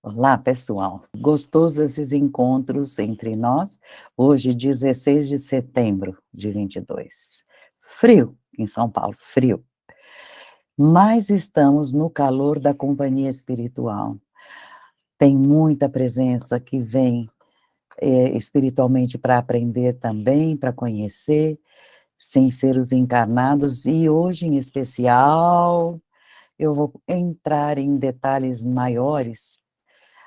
Olá, pessoal. Gostoso esses encontros entre nós. Hoje, 16 de setembro de 22. Frio em São Paulo, frio. Mas estamos no calor da companhia espiritual. Tem muita presença que vem espiritualmente para aprender também, para conhecer, sem ser os encarnados. E hoje, em especial, eu vou entrar em detalhes maiores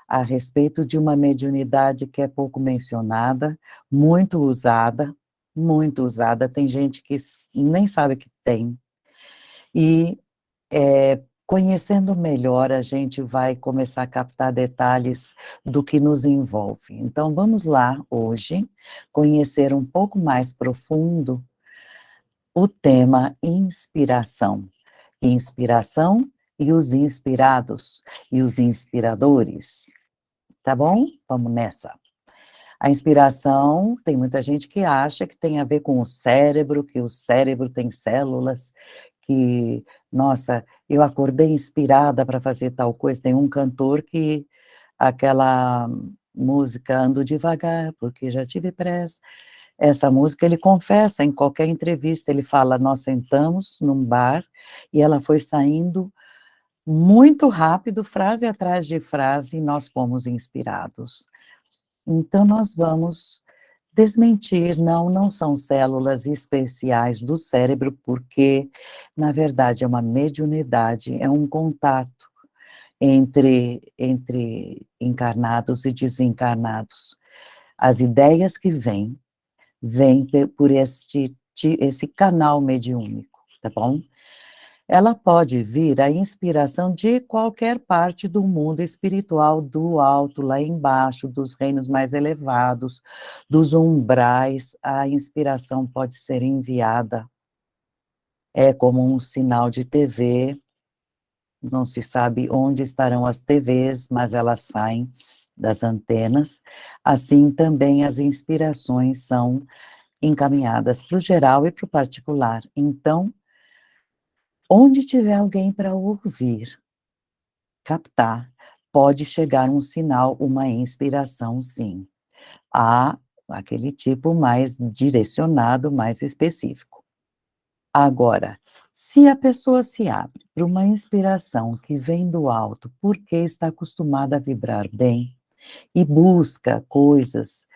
a respeito de uma mediunidade que é pouco mencionada, muito usada, tem gente que nem sabe que tem, e conhecendo melhor, a gente vai começar a captar detalhes do que nos envolve. Então, vamos lá, hoje, conhecer um pouco mais profundo o tema inspiração. Inspiração e os inspirados, e os inspiradores. Tá bom? Vamos nessa. A inspiração, tem muita gente que acha que tem a ver com o cérebro, que o cérebro tem células, que, nossa, eu acordei inspirada para fazer tal coisa. Tem um cantor que, aquela música Ando Devagar, porque já tive pressa. Essa música ele confessa em qualquer entrevista, ele fala, nós sentamos num bar e ela foi saindo muito rápido, frase atrás de frase, e nós fomos inspirados. Então, nós vamos desmentir, não são células especiais do cérebro, porque, na verdade, é uma mediunidade, é um contato entre encarnados e desencarnados. As ideias que vêm por esse canal mediúnico, tá bom? Ela pode vir a inspiração de qualquer parte do mundo espiritual, do alto, lá embaixo, dos reinos mais elevados, dos umbrais, a inspiração pode ser enviada. É como um sinal de TV, não se sabe onde estarão as TVs, mas elas saem das antenas. Assim também as inspirações são encaminhadas para o geral e para o particular. Então, onde tiver alguém para ouvir, captar, pode chegar um sinal, uma inspiração, sim. Há aquele tipo mais direcionado, mais específico. Agora, se a pessoa se abre para uma inspiração que vem do alto, porque está acostumada a vibrar bem, e busca coisas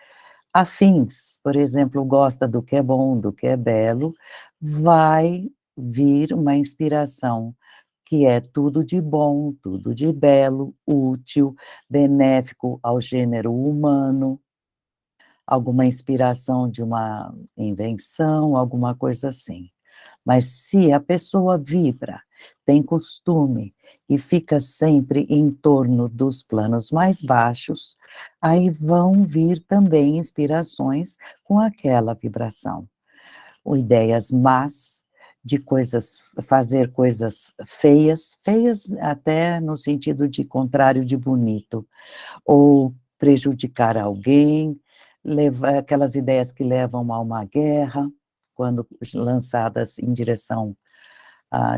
afins, por exemplo, gosta do que é bom, do que é belo, vai vir uma inspiração que é tudo de bom, tudo de belo, útil, benéfico ao gênero humano, alguma inspiração de uma invenção, alguma coisa assim. Mas se a pessoa vibra, tem costume e fica sempre em torno dos planos mais baixos, aí vão vir também inspirações com aquela vibração. Ou ideias más, de coisas, fazer coisas feias, feias até no sentido de contrário de bonito, ou prejudicar alguém, levar aquelas ideias que levam a uma guerra, quando lançadas em direção a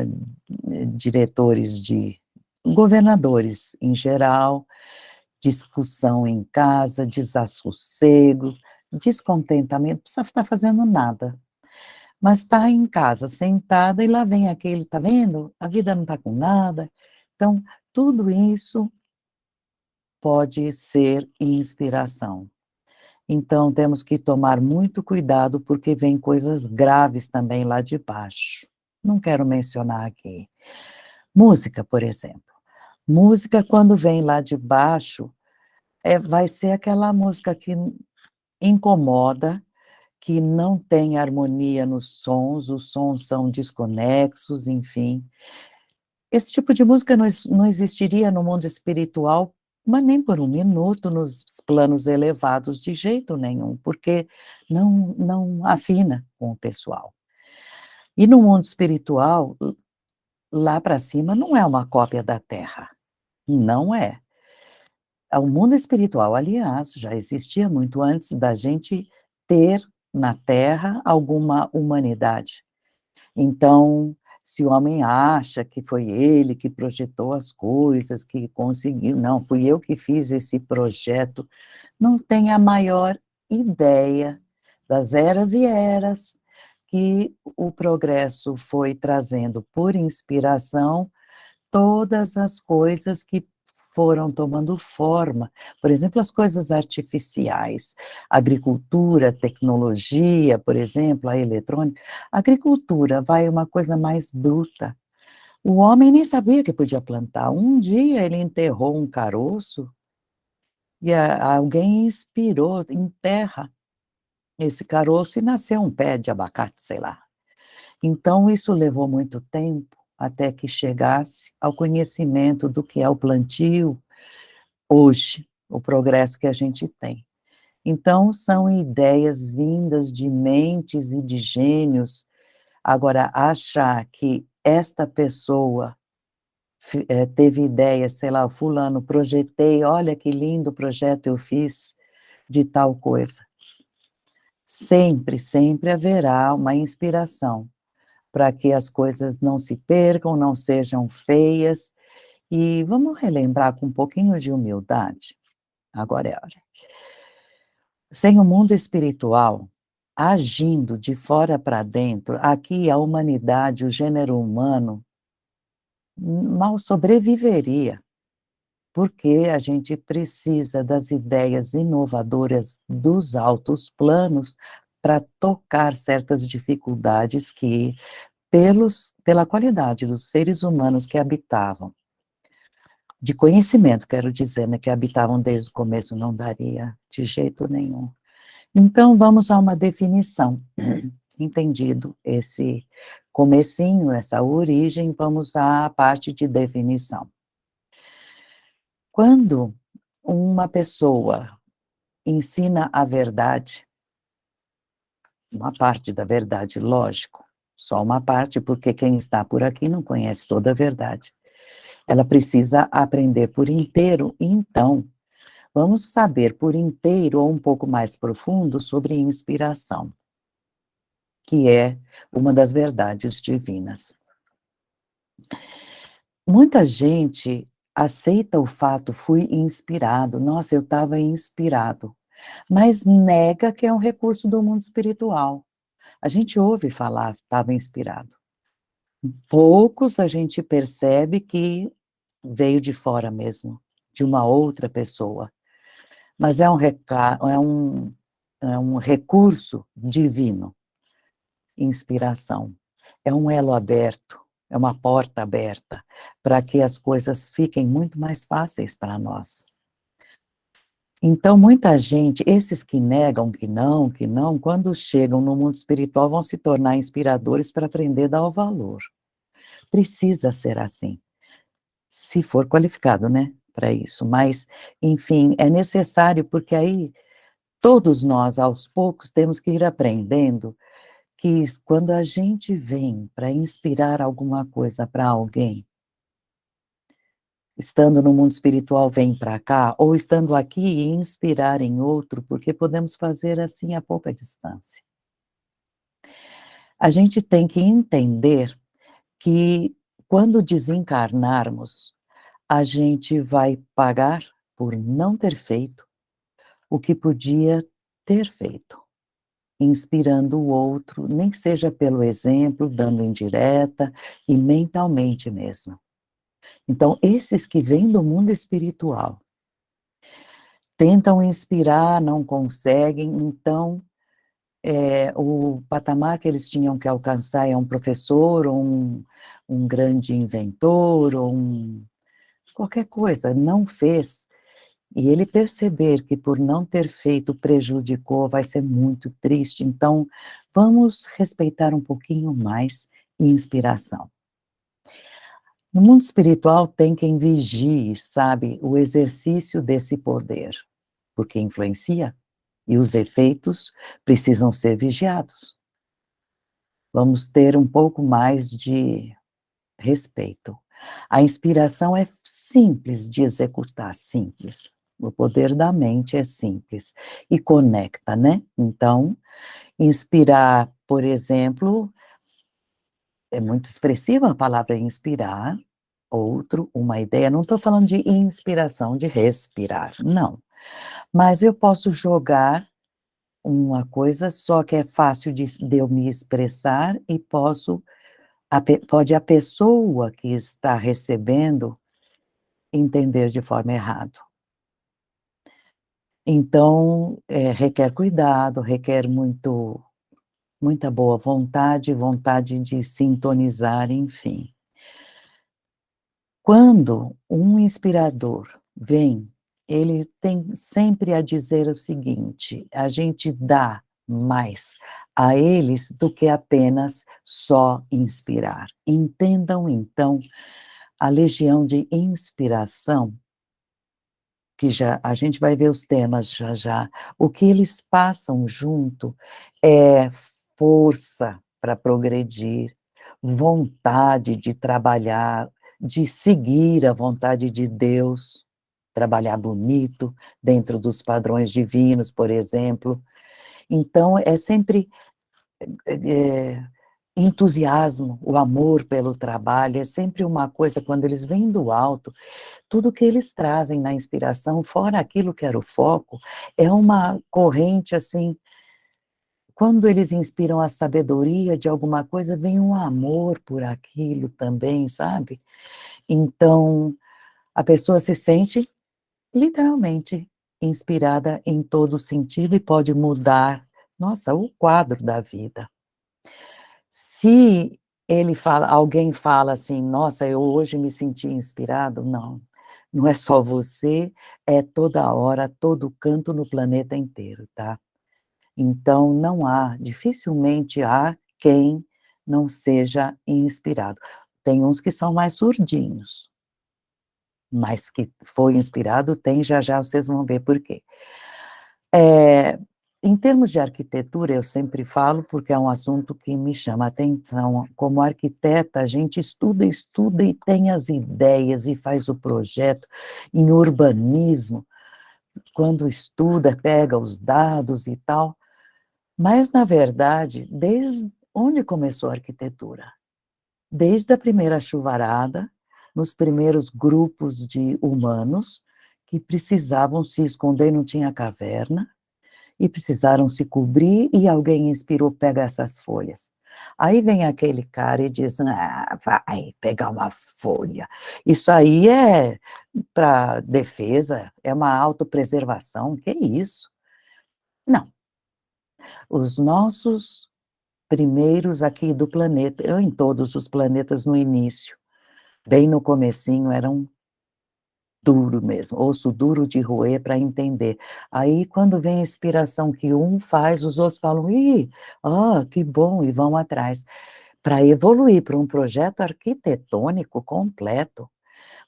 diretores de governadores em geral, discussão em casa, desassossego, descontentamento, não precisa estar fazendo nada, mas está em casa, sentada, e lá vem aquele, tá vendo? A vida não está com nada. Então, tudo isso pode ser inspiração. Então, temos que tomar muito cuidado, porque vem coisas graves também lá de baixo. Não quero mencionar aqui. Música, por exemplo. Música, quando vem lá de baixo, vai ser aquela música que incomoda, que não tem harmonia nos sons, os sons são desconexos, enfim. Esse tipo de música não existiria no mundo espiritual, mas nem por um minuto nos planos elevados, de jeito nenhum, porque não afina com o pessoal. E no mundo espiritual, lá para cima não é uma cópia da Terra, não é. O mundo espiritual, aliás, já existia muito antes da gente ter na Terra alguma humanidade. Então, Se o homem acha que foi ele que projetou as coisas, que conseguiu, não, fui eu que fiz esse projeto, não tem a maior ideia das eras e eras que o progresso foi trazendo por inspiração todas as coisas que foram tomando forma, por exemplo, as coisas artificiais, agricultura, tecnologia, por exemplo, a eletrônica. A agricultura vai uma coisa mais bruta. O homem nem sabia que podia plantar. Um dia ele enterrou um caroço e alguém inspirou em terra esse caroço e nasceu um pé de abacate, sei lá. Então, isso levou muito tempo até que chegasse ao conhecimento do que é o plantio hoje, o progresso que a gente tem. Então, são ideias vindas de mentes e de gênios. Agora, achar que esta pessoa teve ideia, sei lá, fulano, projetei, olha que lindo projeto eu fiz de tal coisa. Sempre, sempre haverá uma inspiração para que as coisas não se percam, não sejam feias. E vamos relembrar com um pouquinho de humildade. Agora é a hora. Sem o mundo espiritual agindo de fora para dentro, aqui a humanidade, o gênero humano, mal sobreviveria, porque a gente precisa das ideias inovadoras dos altos planos para tocar certas dificuldades que, pela qualidade dos seres humanos que habitavam, de conhecimento, quero dizer, né, que habitavam desde o começo, não daria de jeito nenhum. Então, vamos a uma definição. Entendido esse comecinho, essa origem, vamos à parte de definição. Quando uma pessoa ensina a verdade, uma parte da verdade, lógico, só uma parte, porque quem está por aqui não conhece toda a verdade. Ela precisa aprender por inteiro, então, vamos saber por inteiro ou um pouco mais profundo sobre inspiração, que é uma das verdades divinas. Muita gente aceita o fato, fui inspirado, nossa, eu estava inspirado, mas nega que é um recurso do mundo espiritual. A gente ouve falar, estava inspirado. Poucos a gente percebe que veio de fora mesmo, de uma outra pessoa. Mas é um recurso divino, inspiração. É um elo aberto, é uma porta aberta, para que as coisas fiquem muito mais fáceis para nós. Então, muita gente, esses que negam que não, quando chegam no mundo espiritual, vão se tornar inspiradores para aprender a dar o valor. Precisa ser assim, se for qualificado, né, para isso. Mas, enfim, é necessário, porque aí todos nós, aos poucos, temos que ir aprendendo que quando a gente vem para inspirar alguma coisa para alguém, estando no mundo espiritual, vem para cá, ou estando aqui e inspirar em outro, porque podemos fazer assim a pouca distância. A gente tem que entender que quando desencarnarmos, a gente vai pagar por não ter feito o que podia ter feito, inspirando o outro, nem que seja pelo exemplo, dando indireta e mentalmente mesmo. Então, esses que vêm do mundo espiritual, tentam inspirar, não conseguem, então, o patamar que eles tinham que alcançar é um professor, ou um grande inventor, ou qualquer coisa, não fez, e ele perceber que por não ter feito prejudicou, vai ser muito triste. Então, vamos respeitar um pouquinho mais inspiração. No mundo espiritual tem quem vigie, sabe, o exercício desse poder, porque influencia, e os efeitos precisam ser vigiados. Vamos ter um pouco mais de respeito. A inspiração é simples de executar, simples. O poder da mente é simples e conecta, né? Então, inspirar, por exemplo, é muito expressiva a palavra inspirar, outro, uma ideia, não estou falando de inspiração, de respirar, não. Mas eu posso jogar uma coisa só que é fácil de eu me expressar e posso pode a pessoa que está recebendo entender de forma errada. Então, requer cuidado, requer muita boa vontade, vontade de sintonizar, enfim. Quando um inspirador vem, ele tem sempre a dizer o seguinte: a gente dá mais a eles do que apenas só inspirar. Entendam, então, a legião de inspiração, que já a gente vai ver os temas já já, o que eles passam junto é força para progredir, vontade de trabalhar, de seguir a vontade de Deus, trabalhar bonito, dentro dos padrões divinos, por exemplo. Então é sempre, eh, entusiasmo, o amor pelo trabalho, é sempre uma coisa, quando eles vêm do alto, tudo que eles trazem na inspiração, fora aquilo que era o foco, é uma corrente, assim, quando eles inspiram a sabedoria de alguma coisa, vem um amor por aquilo também, sabe. Então, a pessoa se sente, literalmente, inspirada em todo sentido e pode mudar, nossa, o quadro da vida. Se alguém fala assim: "Nossa, eu hoje me senti inspirado", não, não é só você, é toda hora, todo canto no planeta inteiro, tá. Então dificilmente há quem não seja inspirado. Tem uns que são mais surdinhos, mas que foi inspirado tem, já já vocês vão ver por quê. Eh, em termos de arquitetura, eu sempre falo, porque é um assunto que me chama a atenção. Como arquiteta, a gente estuda, estuda e tem as ideias e faz o projeto. Em urbanismo, quando estuda, pega os dados e tal, mas, na verdade, desde onde começou a arquitetura? Desde a primeira chuvarada, nos primeiros grupos de humanos que precisavam se esconder, não tinha caverna, e precisaram se cobrir e alguém inspirou: "Pega essas folhas". Aí vem aquele cara e diz: "Ah, vai pegar uma folha". Isso aí é para defesa, é uma autopreservação, que isso? Não, os nossos primeiros aqui do planeta, eu em todos os planetas no início, bem no comecinho eram duro mesmo, osso duro de roer para entender. Aí quando vem a inspiração que um faz, os outros falam: "Ih, que bom", e vão atrás. Para evoluir para um projeto arquitetônico completo,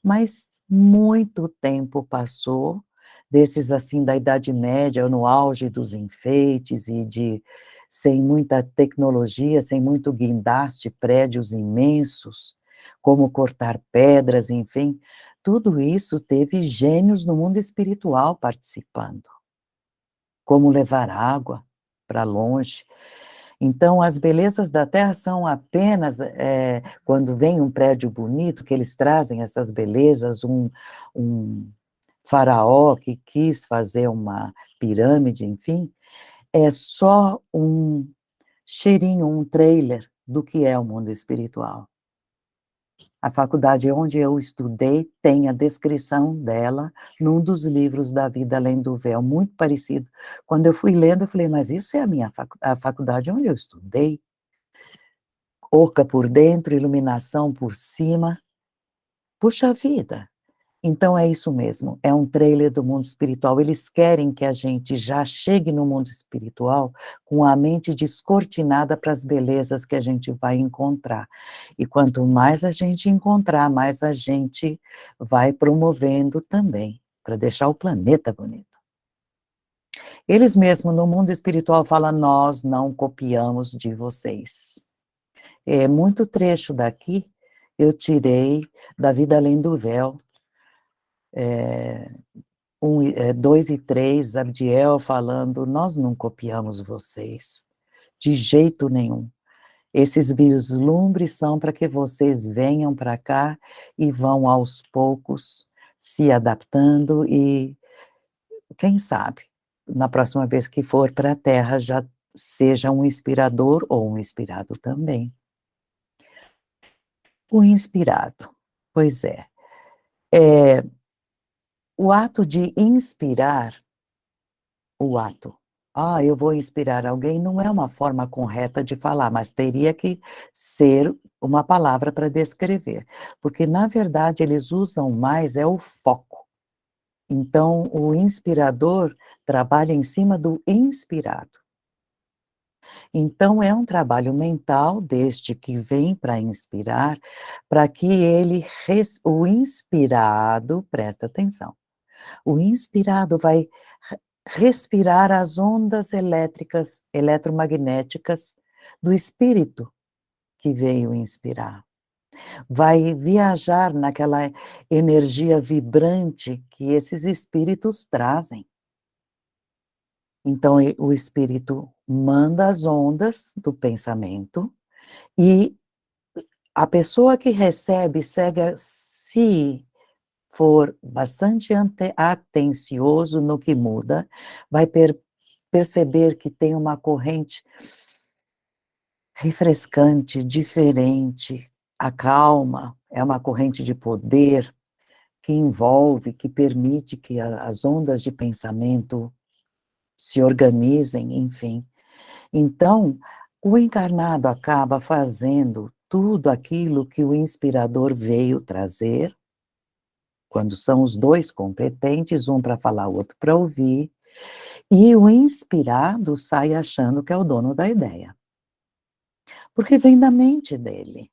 mas muito tempo passou, desses, assim, da Idade Média, no auge dos enfeites e sem muita tecnologia, sem muito guindaste, prédios imensos, como cortar pedras, enfim, tudo isso teve gênios no mundo espiritual participando. Como levar água para longe. Então, as belezas da Terra são apenas, quando vem um prédio bonito, que eles trazem essas belezas, um faraó que quis fazer uma pirâmide, enfim, é só um cheirinho, um trailer do que é o mundo espiritual. A faculdade onde eu estudei tem a descrição dela num dos livros da Vida Além do Véu, muito parecido. Quando eu fui lendo, eu falei: "Mas isso é a faculdade onde eu estudei?". Oca por dentro, iluminação por cima. Puxa vida! Então é isso mesmo, é um trailer do mundo espiritual. Eles querem que a gente já chegue no mundo espiritual com a mente descortinada para as belezas que a gente vai encontrar. E quanto mais a gente encontrar, mais a gente vai promovendo também, para deixar o planeta bonito. Eles mesmos no mundo espiritual falam: "Nós não copiamos de vocês". Muito trecho daqui eu tirei da Vida Além do Véu, 2 e 3, Abdiel falando: "Nós não copiamos vocês, de jeito nenhum". Esses vislumbres são para que vocês venham para cá e vão aos poucos se adaptando e, quem sabe, na próxima vez que for para a Terra já seja um inspirador ou um inspirado também. O inspirado, pois é, o ato de inspirar, o ato, eu vou inspirar alguém, não é uma forma correta de falar, mas teria que ser uma palavra para descrever, porque na verdade eles usam mais o foco. Então o inspirador trabalha em cima do inspirado. Então é um trabalho mental deste que vem para inspirar, para que ele, o inspirado, presta atenção, o inspirado vai respirar as ondas elétricas, eletromagnéticas do espírito que veio inspirar. Vai viajar naquela energia vibrante que esses espíritos trazem. Então, o espírito manda as ondas do pensamento e a pessoa que recebe, se for bastante atencioso no que muda, vai perceber que tem uma corrente refrescante, diferente, acalma, é uma corrente de poder que envolve, que permite que as ondas de pensamento se organizem, enfim. Então, o encarnado acaba fazendo tudo aquilo que o inspirador veio trazer, quando são os dois competentes, um para falar, o outro para ouvir, e o inspirado sai achando que é o dono da ideia. Porque vem da mente dele,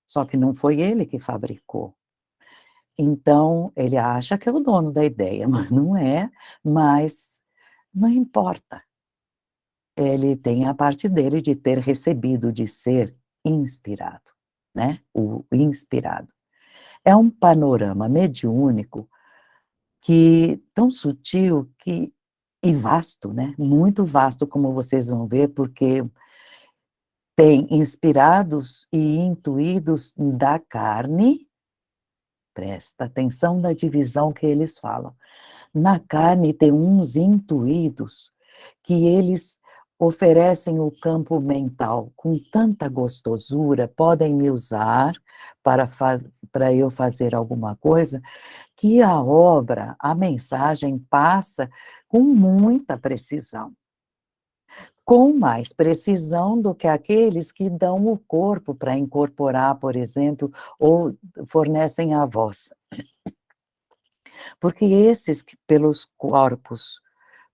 só que não foi ele que fabricou. Então, ele acha que é o dono da ideia, mas não é, mas não importa. Ele tem a parte dele de ter recebido, de ser inspirado, né? O inspirado. É um panorama mediúnico que tão sutil que e vasto, né? Muito vasto, como vocês vão ver, porque tem inspirados e intuídos da carne. Presta atenção na divisão que eles falam. Na carne tem uns intuídos que eles oferecem o campo mental com tanta gostosura, podem me usar para eu fazer alguma coisa, que a obra, a mensagem passa com muita precisão. Com mais precisão do que aqueles que dão o corpo para incorporar, por exemplo, ou fornecem a voz. Porque esses que pelos corpos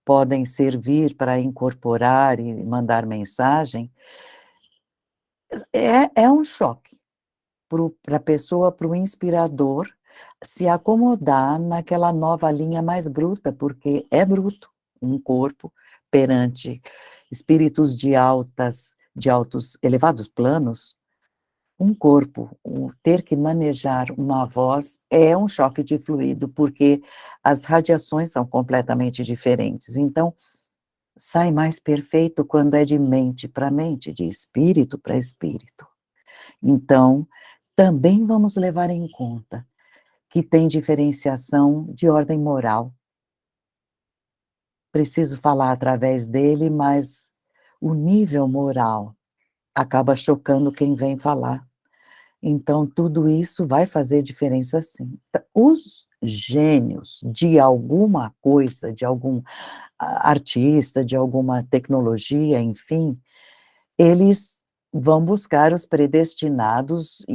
podem servir para incorporar e mandar mensagem, é um choque para a pessoa, para o inspirador, se acomodar naquela nova linha mais bruta, porque é bruto um corpo perante espíritos de altos, elevados planos, um corpo, ter que manejar uma voz é um choque de fluido, porque as radiações são completamente diferentes. Então, sai mais perfeito quando é de mente para mente, de espírito para espírito. Então, também vamos levar em conta que tem diferenciação de ordem moral. Preciso falar através dele, mas o nível moral acaba chocando quem vem falar. Então, tudo isso vai fazer diferença sim. Os gênios de alguma coisa, de algum artista, de alguma tecnologia, enfim, eles vão buscar os predestinados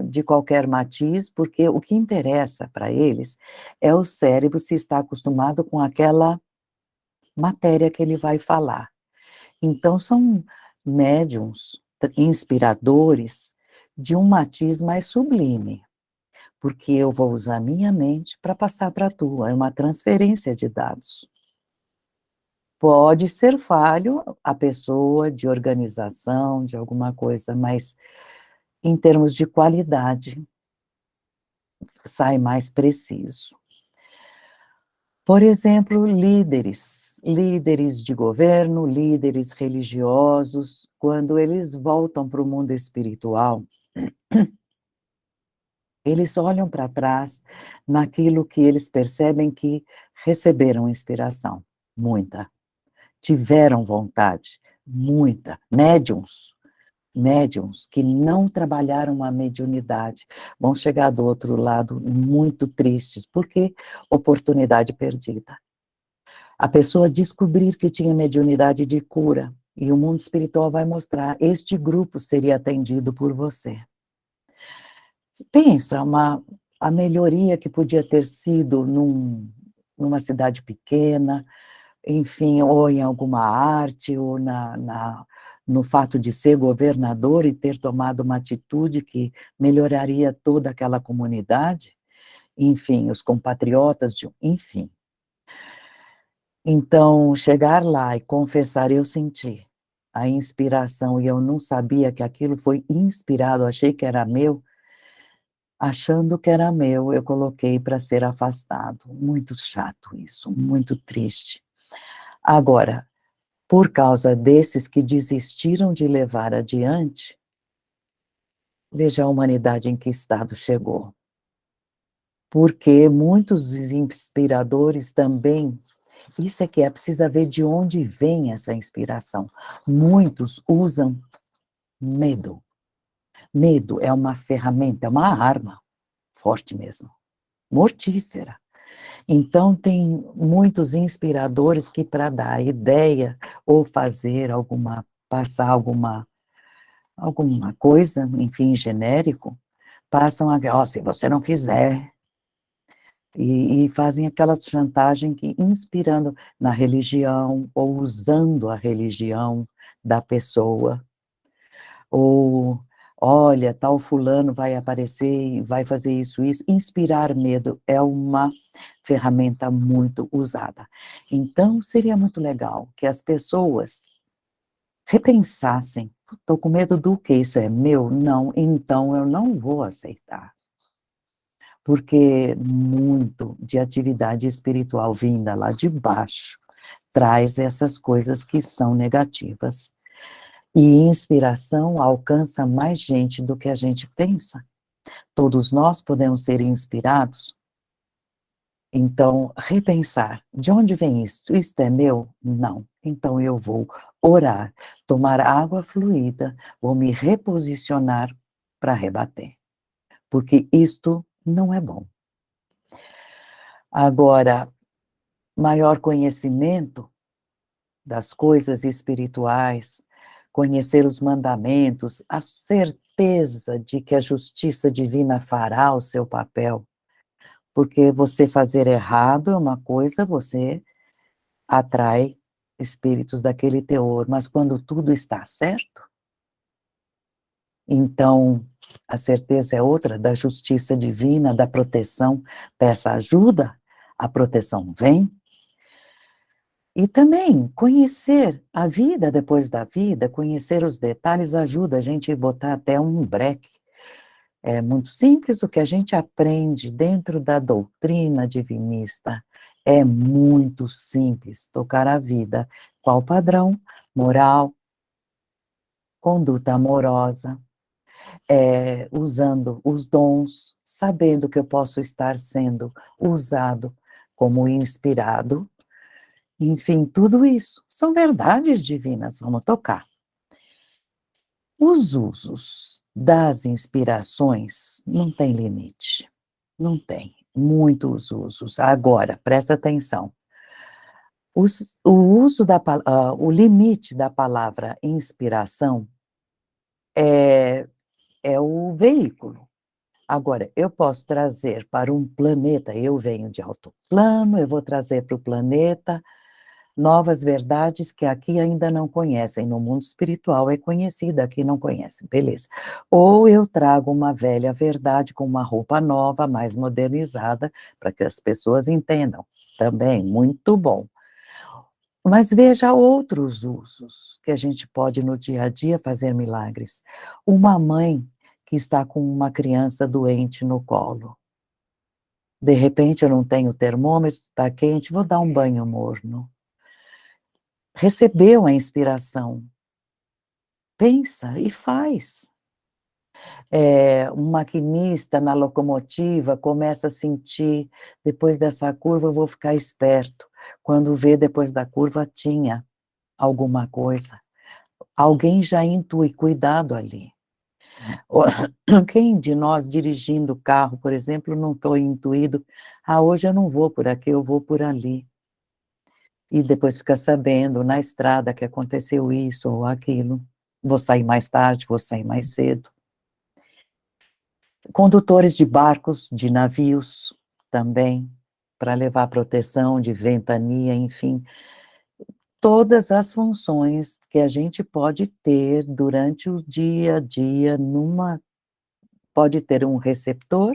de qualquer matiz, porque o que interessa para eles é o cérebro se está acostumado com aquela matéria que ele vai falar. Então, são médiums, inspiradores, de um matiz mais sublime, porque eu vou usar minha mente para passar para a tua, é uma transferência de dados. Pode ser falho a pessoa de organização, de alguma coisa, mas em termos de qualidade, sai mais preciso. Por exemplo, líderes de governo, líderes religiosos, quando eles voltam para o mundo espiritual, eles olham para trás naquilo que eles percebem que receberam inspiração, muita. Tiveram vontade, muita. Médiuns que não trabalharam a mediunidade, vão chegar do outro lado muito tristes, porque oportunidade perdida. A pessoa descobrir que tinha mediunidade de cura, e o mundo espiritual vai mostrar, este grupo seria atendido por você. Pensa, a melhoria que podia ter sido numa cidade pequena, enfim, ou em alguma arte, ou no fato de ser governador e ter tomado uma atitude que melhoraria toda aquela comunidade, enfim, os compatriotas, enfim. Então, chegar lá e confessar, eu senti a inspiração e eu não sabia que aquilo foi inspirado, achei que era meu, achando que era meu, eu coloquei para ser afastado. Muito chato isso, muito triste. Agora, por causa desses que desistiram de levar adiante, veja a humanidade em que estado chegou. Porque muitos inspiradores também, isso é que é, precisa ver de onde vem essa inspiração. Muitos usam medo. Medo é uma ferramenta, é uma arma, forte mesmo, mortífera. Então, tem muitos inspiradores que, para dar ideia ou fazer passar alguma coisa, enfim, genérico, passam se você não fizer, e fazem aquela chantagem que, inspirando na religião, ou usando a religião da pessoa, ou, olha, tal fulano vai aparecer e vai fazer isso, isso. Inspirar medo é uma ferramenta muito usada. Então, seria muito legal que as pessoas repensassem, estou com medo do quê? Isso é meu? Não, então eu não vou aceitar. Porque muito de atividade espiritual vinda lá de baixo traz essas coisas que são negativas. E inspiração alcança mais gente do que a gente pensa. Todos nós podemos ser inspirados. Então, repensar, de onde vem isto? Isto é meu? Não. Então eu vou orar, tomar água fluida, vou me reposicionar para rebater. Porque isto não é bom. Agora, maior conhecimento das coisas espirituais, conhecer os mandamentos, a certeza de que a justiça divina fará o seu papel, porque você fazer errado é uma coisa, você atrai espíritos daquele teor, mas quando tudo está certo, então a certeza é outra, da justiça divina, da proteção, peça ajuda, a proteção vem. E também conhecer a vida depois da vida, conhecer os detalhes ajuda a gente a botar até um breque. É muito simples o que a gente aprende dentro da doutrina divinista. É muito simples tocar a vida. Qual padrão? Moral, conduta amorosa, usando os dons, sabendo que eu posso estar sendo usado como inspirado. Enfim, tudo isso são verdades divinas, vamos tocar. Os usos das inspirações não tem limite, não tem, muitos usos. Agora, presta atenção, o limite da palavra inspiração é o veículo. Agora, eu posso trazer para um planeta, eu venho de alto plano, eu vou trazer para o planeta novas verdades que aqui ainda não conhecem, no mundo espiritual é conhecida, aqui não conhecem, beleza. Ou eu trago uma velha verdade com uma roupa nova, mais modernizada, para que as pessoas entendam, também, muito bom. Mas veja outros usos que a gente pode no dia a dia fazer milagres. Uma mãe que está com uma criança doente no colo. De repente eu não tenho termômetro, está quente, vou dar um banho morno. Recebeu a inspiração, pensa e faz. Um maquinista na locomotiva começa a sentir, depois dessa curva eu vou ficar esperto. Quando vê depois da curva tinha alguma coisa. Alguém já intui, cuidado ali. Quem de nós dirigindo o carro, por exemplo, não foi intuído, hoje eu não vou por aqui, eu vou por ali. E depois fica sabendo na estrada que aconteceu isso ou aquilo. Vou sair mais tarde, vou sair mais cedo. Condutores de barcos, de navios, também, para levar proteção de ventania, enfim. Todas as funções que a gente pode ter durante o dia a dia, pode ter um receptor,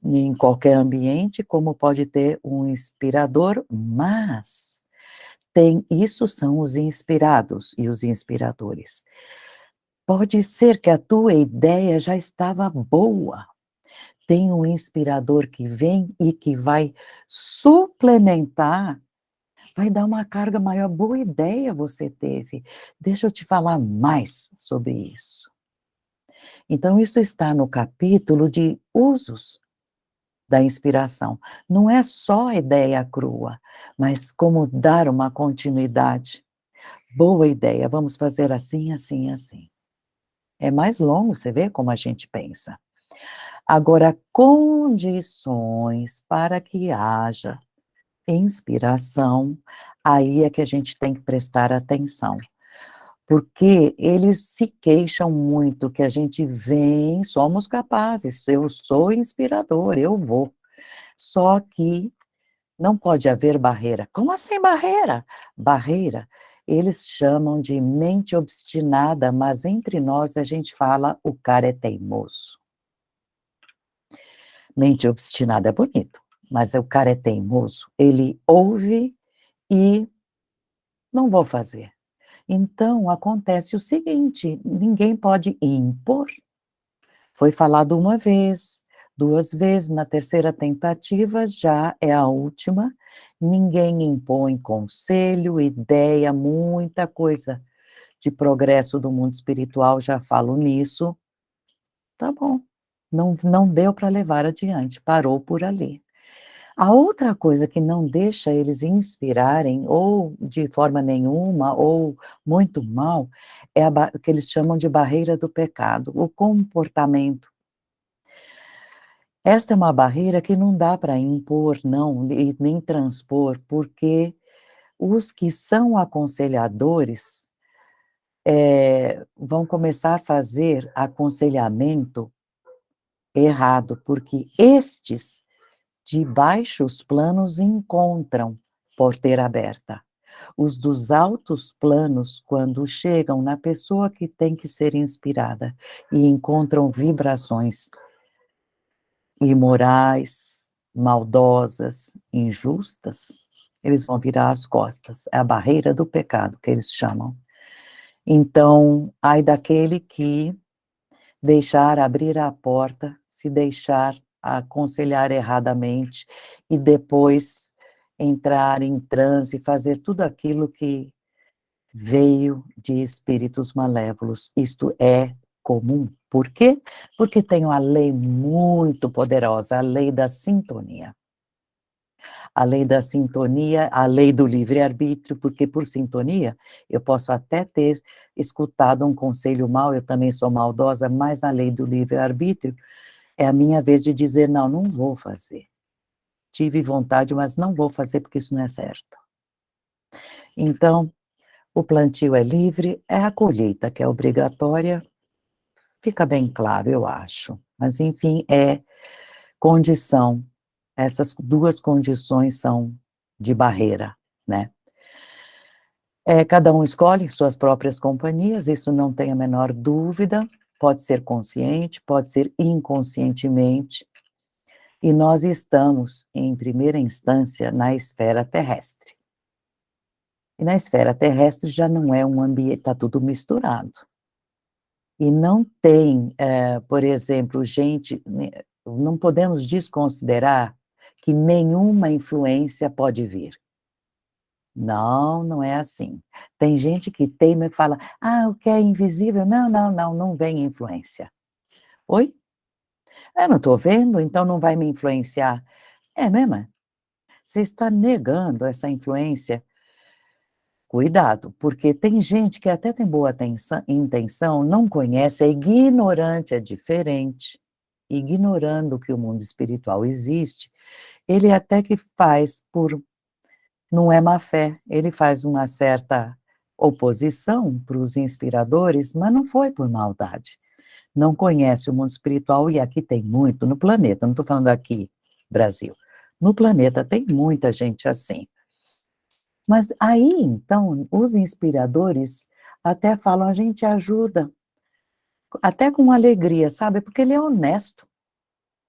em qualquer ambiente, como pode ter um inspirador, mas isso são os inspirados e os inspiradores. Pode ser que a tua ideia já estava boa, tem um inspirador que vem e que vai suplementar, vai dar uma carga maior. Boa ideia você teve. Deixa eu te falar mais sobre isso. Então, isso está no capítulo de usos da inspiração. Não é só a ideia crua, mas como dar uma continuidade. Boa ideia, vamos fazer assim, assim, assim. É mais longo, você vê como a gente pensa. Agora, condições para que haja inspiração, aí é que a gente tem que prestar atenção. Porque eles se queixam muito que a gente vem, somos capazes, eu sou inspirador, eu vou. Só que não pode haver barreira. Como assim barreira? Barreira, eles chamam de mente obstinada, mas entre nós a gente fala, o cara é teimoso. Mente obstinada é bonito, mas o cara é teimoso. Ele ouve e não vou fazer. Então, acontece o seguinte, ninguém pode impor. Foi falado uma vez, duas vezes, na terceira tentativa já é a última. Ninguém impõe conselho, ideia, muita coisa de progresso do mundo espiritual, já falo nisso. Tá bom, não deu para levar adiante, parou por ali. A outra coisa que não deixa eles inspirarem, ou de forma nenhuma, ou muito mal, é o que eles chamam de barreira do pecado, o comportamento. Esta é uma barreira que não dá para impor, não, e nem transpor, porque os que são aconselhadores vão começar a fazer aconselhamento errado, porque estes de baixos planos encontram porteira aberta. Os dos altos planos, quando chegam na pessoa que tem que ser inspirada e encontram vibrações imorais, maldosas, injustas, eles vão virar as costas. É a barreira do pecado que eles chamam. Então, ai daquele que deixar abrir a porta, se deixar aconselhar erradamente e depois entrar em transe e fazer tudo aquilo que veio de espíritos malévolos. Isto é comum. Por quê? Porque tem uma lei muito poderosa, a lei da sintonia. A lei da sintonia, a lei do livre-arbítrio, porque por sintonia eu posso até ter escutado um conselho mau, eu também sou maldosa, mas na lei do livre-arbítrio é a minha vez de dizer, não, não vou fazer. Tive vontade, mas não vou fazer porque isso não é certo. Então, o plantio é livre, é a colheita que é obrigatória, fica bem claro, eu acho. Mas, enfim, é condição. Essas duas condições são de barreira, né? Cada um escolhe suas próprias companhias, isso não tem a menor dúvida, pode ser consciente, pode ser inconscientemente, e nós estamos, em primeira instância, na esfera terrestre. E na esfera terrestre já não é um ambiente, está tudo misturado. E não tem, por exemplo, gente, não podemos desconsiderar que nenhuma influência pode vir. Não, não é assim. Tem gente que teima e fala: "Ah, o que é invisível, não, não, não, não vem influência". Oi? Eu não estou vendo, então não vai me influenciar. É mesmo é? Você está negando essa influência. Cuidado, porque tem gente que até tem boa intenção, não conhece, é ignorante, é diferente. Ignorando que o mundo espiritual existe, ele até que faz por não é má fé, ele faz uma certa oposição para os inspiradores, mas não foi por maldade. Não conhece o mundo espiritual e aqui tem muito, no planeta, não estou falando aqui, Brasil. No planeta tem muita gente assim. Mas aí, então, os inspiradores até falam: "A gente ajuda", até com alegria, sabe, porque ele é honesto.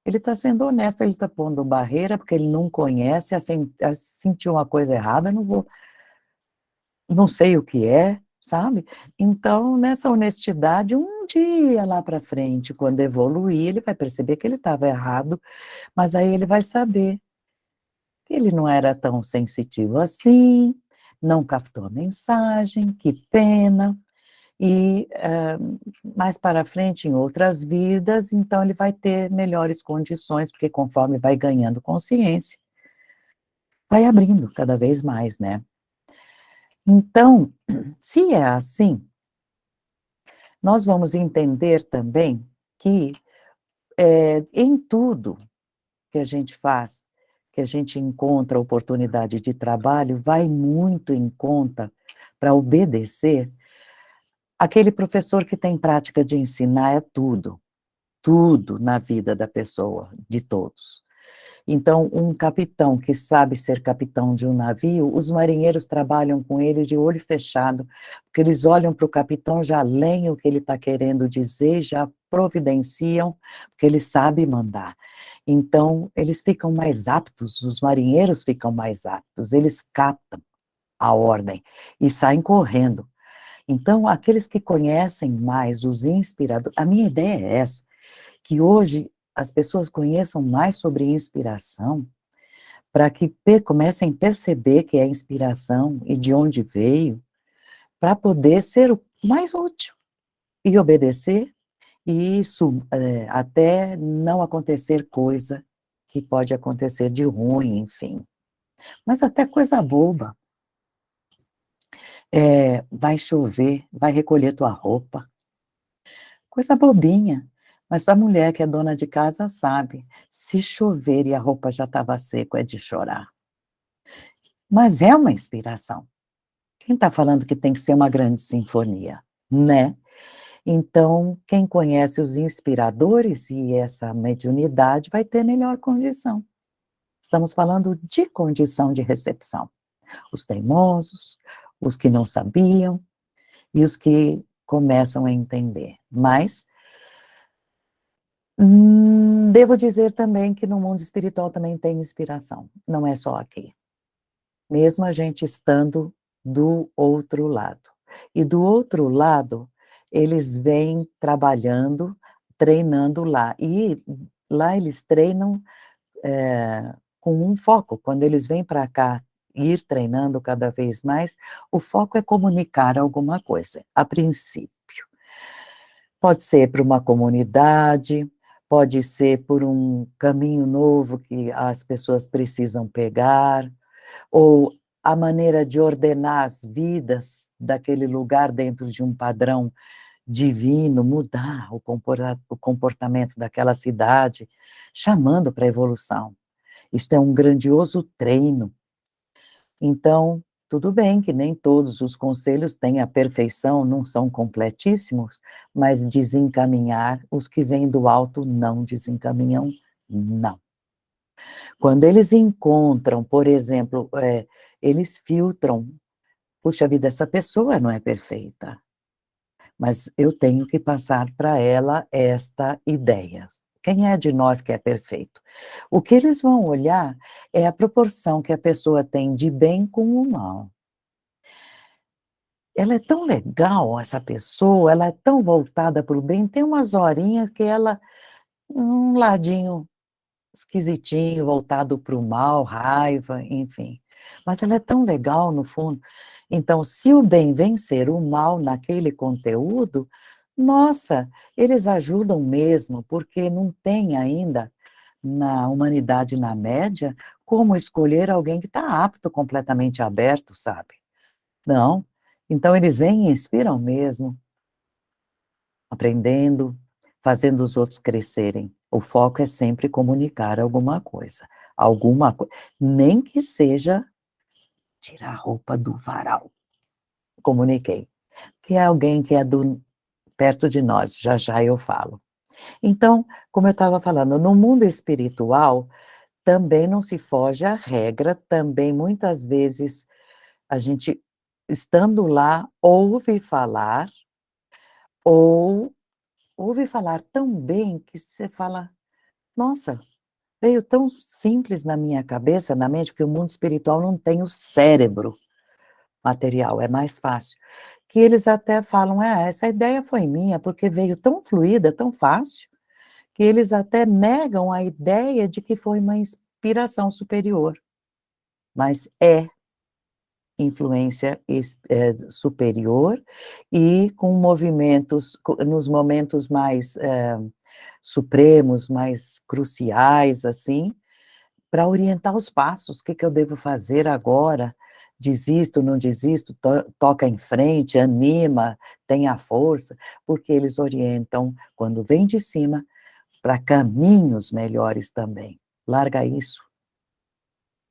Ele está sendo honesto, ele está pondo barreira, porque ele não conhece, sentiu uma coisa errada, não sei o que é, sabe. Então, nessa honestidade, um dia lá para frente, quando evoluir, ele vai perceber que ele estava errado, mas aí ele vai saber que ele não era tão sensitivo assim, não captou a mensagem, que pena. E, mais para frente, em outras vidas, então ele vai ter melhores condições, porque conforme vai ganhando consciência, vai abrindo cada vez mais, né. Então, se é assim, nós vamos entender também que, em tudo que a gente faz, que a gente encontra oportunidade de trabalho, vai muito em conta para obedecer aquele professor que tem prática de ensinar é tudo. Tudo na vida da pessoa, de todos. Então, um capitão que sabe ser capitão de um navio, os marinheiros trabalham com ele de olho fechado, porque eles olham para o capitão, já leem o que ele está querendo dizer, já providenciam, porque ele sabe mandar. Então, eles ficam mais aptos, os marinheiros ficam mais aptos, eles captam a ordem e saem correndo. Então, aqueles que conhecem mais os inspiradores, a minha ideia é essa, que hoje as pessoas conheçam mais sobre inspiração, para que comecem a perceber que é inspiração e de onde veio, para poder ser o mais útil e obedecer, e isso até não acontecer coisa que pode acontecer de ruim, enfim. Mas até coisa boba. Vai chover, vai recolher tua roupa. Coisa bobinha, mas a mulher que é dona de casa sabe, se chover e a roupa já estava seca é de chorar. Mas é uma inspiração. Quem está falando que tem que ser uma grande sinfonia, né? Então, quem conhece os inspiradores e essa mediunidade vai ter melhor condição. Estamos falando de condição de recepção. Os teimosos, os que não sabiam e os que começam a entender. Mas devo dizer também que no mundo espiritual também tem inspiração, não é só aqui, mesmo a gente estando do outro lado. E do outro lado, eles vêm trabalhando, treinando lá, e lá eles treinam, com um foco, quando eles vêm para cá, ir treinando cada vez mais, o foco é comunicar alguma coisa, a princípio. Pode ser para uma comunidade, pode ser por um caminho novo que as pessoas precisam pegar, ou a maneira de ordenar as vidas daquele lugar dentro de um padrão divino, mudar o comportamento daquela cidade, chamando para a evolução. Isto é um grandioso treino. Então, tudo bem que nem todos os conselhos têm a perfeição, não são completíssimos, mas desencaminhar, os que vêm do alto não desencaminham, não. Quando eles encontram, por exemplo, eles filtram, puxa vida, essa pessoa não é perfeita, mas eu tenho que passar para ela esta ideia. Quem é de nós que é perfeito? O que eles vão olhar é a proporção que a pessoa tem de bem com o mal. Ela é tão legal, essa pessoa, ela é tão voltada para o bem, tem umas horinhas que ela, um ladinho esquisitinho, voltado para o mal, raiva, enfim. Mas ela é tão legal no fundo. Então, se o bem vencer o mal naquele conteúdo, nossa, eles ajudam mesmo, porque não tem ainda na humanidade, na média, como escolher alguém que está apto, completamente aberto, sabe? Não. Então, eles vêm e inspiram mesmo, aprendendo, fazendo os outros crescerem. O foco é sempre comunicar alguma coisa, nem que seja tirar a roupa do varal. Comuniquei. Que é alguém que é perto de nós, já já eu falo. Então, como eu estava falando, no mundo espiritual, também não se foge à regra, também muitas vezes a gente, estando lá, ou ouve falar tão bem que você fala: "Nossa, veio tão simples na minha cabeça, na mente", porque o mundo espiritual não tem o cérebro material, é mais fácil. Que eles até falam: "É, essa ideia foi minha", porque veio tão fluida, tão fácil, que eles até negam a ideia de que foi uma inspiração superior, mas é influência superior e com movimentos nos momentos mais, supremos, mais cruciais, assim, para orientar os passos, o que que eu devo fazer agora, desisto, não desisto, toca em frente, anima, tenha força, porque eles orientam, quando vem de cima, para caminhos melhores também. Larga isso.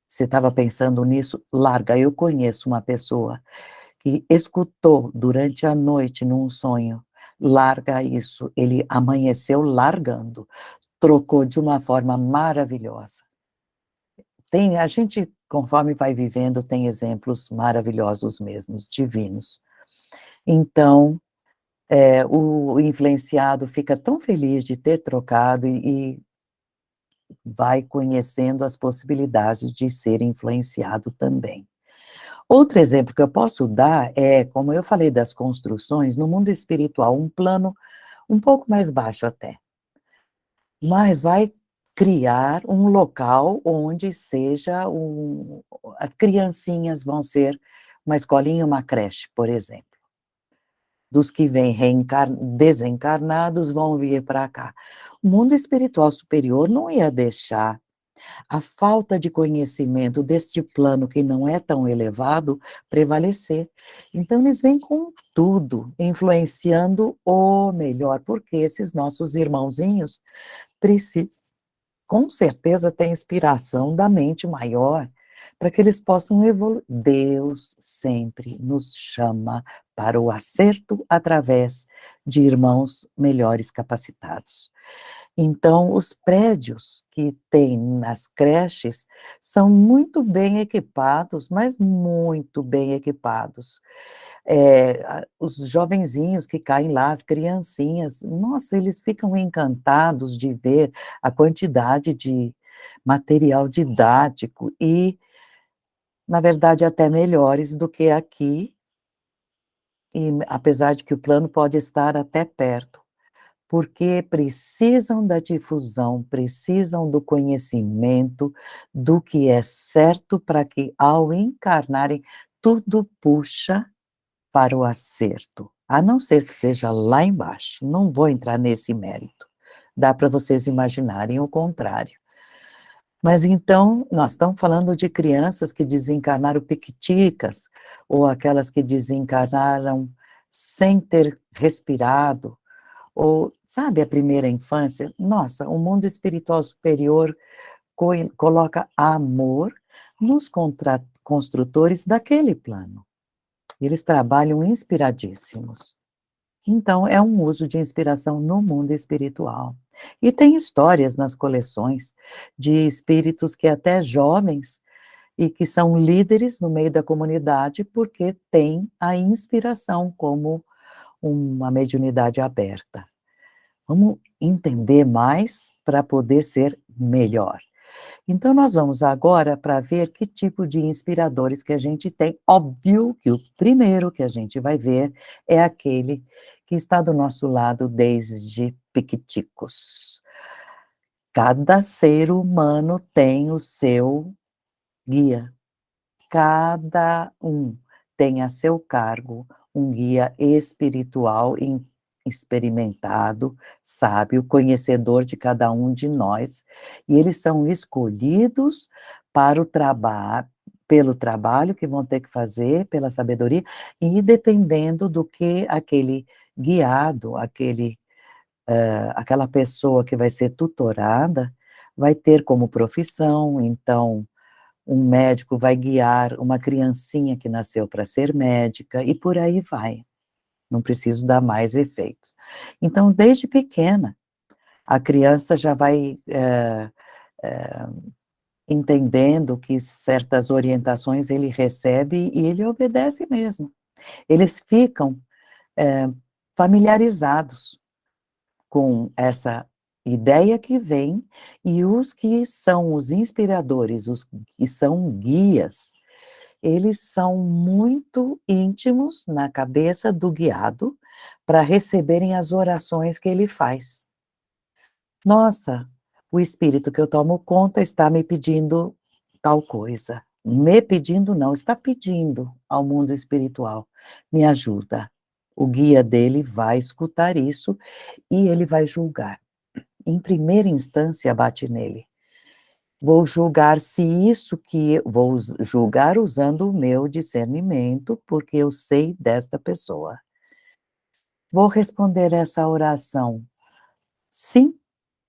Você estava pensando nisso? Larga. Eu conheço uma pessoa que escutou durante a noite num sonho, larga isso. Ele amanheceu largando, trocou de uma forma maravilhosa. A gente, conforme vai vivendo, tem exemplos maravilhosos mesmos, divinos. Então, o influenciado fica tão feliz de ter trocado e vai conhecendo as possibilidades de ser influenciado também. Outro exemplo que eu posso dar é, como eu falei das construções, no mundo espiritual, um plano um pouco mais baixo até, mas vai criar um local onde seja as criancinhas vão ser uma escolinha, uma creche, por exemplo. Dos que vêm desencarnados vão vir para cá. O mundo espiritual superior não ia deixar a falta de conhecimento deste plano que não é tão elevado prevalecer. Então, eles vêm com tudo, influenciando o melhor, porque esses nossos irmãozinhos precisam, com certeza, ter inspiração da mente maior, para que eles possam evoluir. Deus sempre nos chama para o acerto através de irmãos melhores capacitados. Então, os prédios que tem nas creches são muito bem equipados, mas muito bem equipados. Os jovenzinhos que caem lá, as criancinhas, nossa, eles ficam encantados de ver a quantidade de material didático e, na verdade, até melhores do que aqui, e apesar de que o plano pode estar até perto. Porque precisam da difusão, precisam do conhecimento do que é certo para que, ao encarnarem, tudo puxa para o acerto, a não ser que seja lá embaixo, não vou entrar nesse mérito, dá para vocês imaginarem o contrário. Mas então, nós estamos falando de crianças que desencarnaram piquiticas, ou aquelas que desencarnaram sem ter respirado, ou, sabe, a primeira infância? Nossa, o mundo espiritual superior coloca amor nos construtores daquele plano. Eles trabalham inspiradíssimos. Então, é um uso de inspiração no mundo espiritual. E tem histórias nas coleções de espíritos que até jovens e que são líderes no meio da comunidade porque têm a inspiração como uma mediunidade aberta. Vamos entender mais para poder ser melhor. Então, nós vamos agora para ver que tipo de inspiradores que a gente tem. Óbvio que o primeiro que a gente vai ver é aquele que está do nosso lado desde piquiticos. Cada ser humano tem o seu guia. Cada um tem a seu cargo um guia espiritual experimentado, sábio, conhecedor de cada um de nós, e eles são escolhidos para o trabalho, pelo trabalho que vão ter que fazer, pela sabedoria, e dependendo do que aquele guiado, aquela pessoa que vai ser tutorada, vai ter como profissão. Então, um médico vai guiar uma criancinha que nasceu para ser médica, e por aí vai. Não preciso dar mais efeitos. Então, desde pequena, a criança já vai entendendo que certas orientações ele recebe e ele obedece mesmo. Eles ficam familiarizados com essa ideia que vem, e os que são os inspiradores, os que são guias, eles são muito íntimos na cabeça do guiado para receberem as orações que ele faz. Nossa, o espírito que eu tomo conta está me pedindo tal coisa. Me pedindo não, está pedindo ao mundo espiritual, me ajuda. O guia dele vai escutar isso e ele vai julgar. Em primeira instância, bate nele. Vou julgar se isso que vou julgar usando o meu discernimento, porque eu sei desta pessoa. Vou responder essa oração. Sim,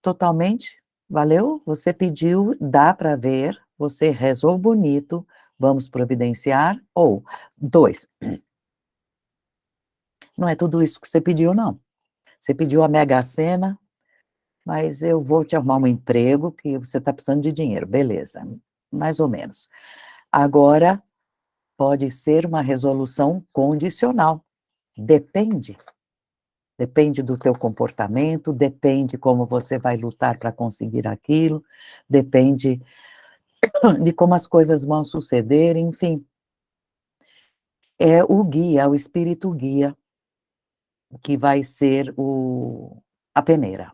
totalmente. Valeu? Você pediu, dá para ver, você rezou bonito, vamos providenciar. Ou, 2, não é tudo isso que você pediu, não. Você pediu a Mega-Sena, mas eu vou te arrumar um emprego que você está precisando de dinheiro, beleza, mais ou menos. Agora, pode ser uma resolução condicional, depende do teu comportamento, depende como você vai lutar para conseguir aquilo, depende de como as coisas vão suceder, enfim. É o guia, o espírito guia, que vai ser a peneira.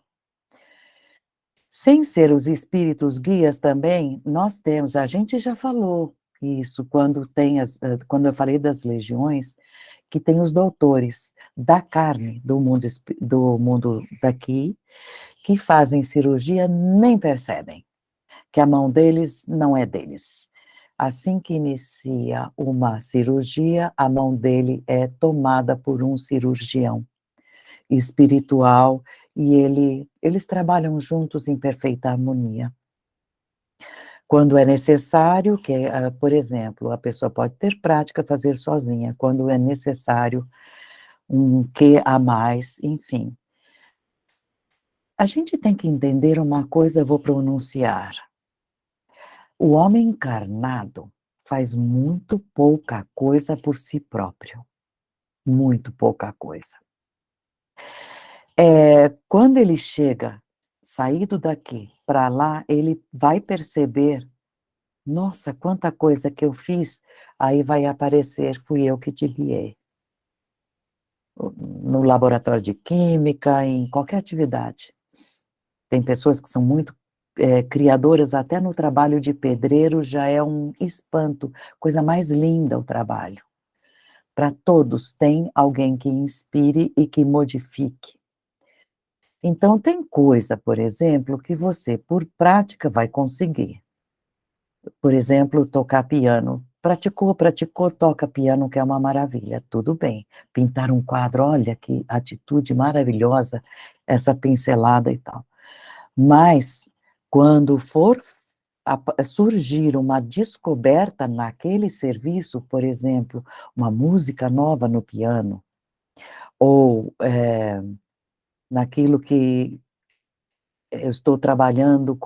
Sem ser os espíritos guias também, nós temos, a gente já falou isso quando eu falei das legiões, que tem os doutores da carne, do mundo daqui, que fazem cirurgia, nem percebem que a mão deles não é deles. Assim que inicia uma cirurgia, a mão dele é tomada por um cirurgião espiritual, e eles trabalham juntos em perfeita harmonia. Quando é necessário, por exemplo, a pessoa pode ter prática, fazer sozinha, quando é necessário um quê a mais, enfim. A gente tem que entender uma coisa, eu vou pronunciar. O homem encarnado faz muito pouca coisa por si próprio, muito pouca coisa. Quando ele chega, saído daqui para lá, ele vai perceber, nossa, quanta coisa que eu fiz, aí vai aparecer, fui eu que te guiei. No laboratório de química, em qualquer atividade. Tem pessoas que são muito criadoras, até no trabalho de pedreiro já é um espanto, coisa mais linda o trabalho. Para todos tem alguém que inspire e que modifique. Então tem coisa, por exemplo, que você, por prática, vai conseguir. Por exemplo, tocar piano. Praticou, toca piano, que é uma maravilha, tudo bem. Pintar um quadro, olha que atitude maravilhosa, essa pincelada e tal. Mas, quando for surgir uma descoberta naquele serviço, por exemplo, uma música nova no piano, ou naquilo que eu estou trabalhando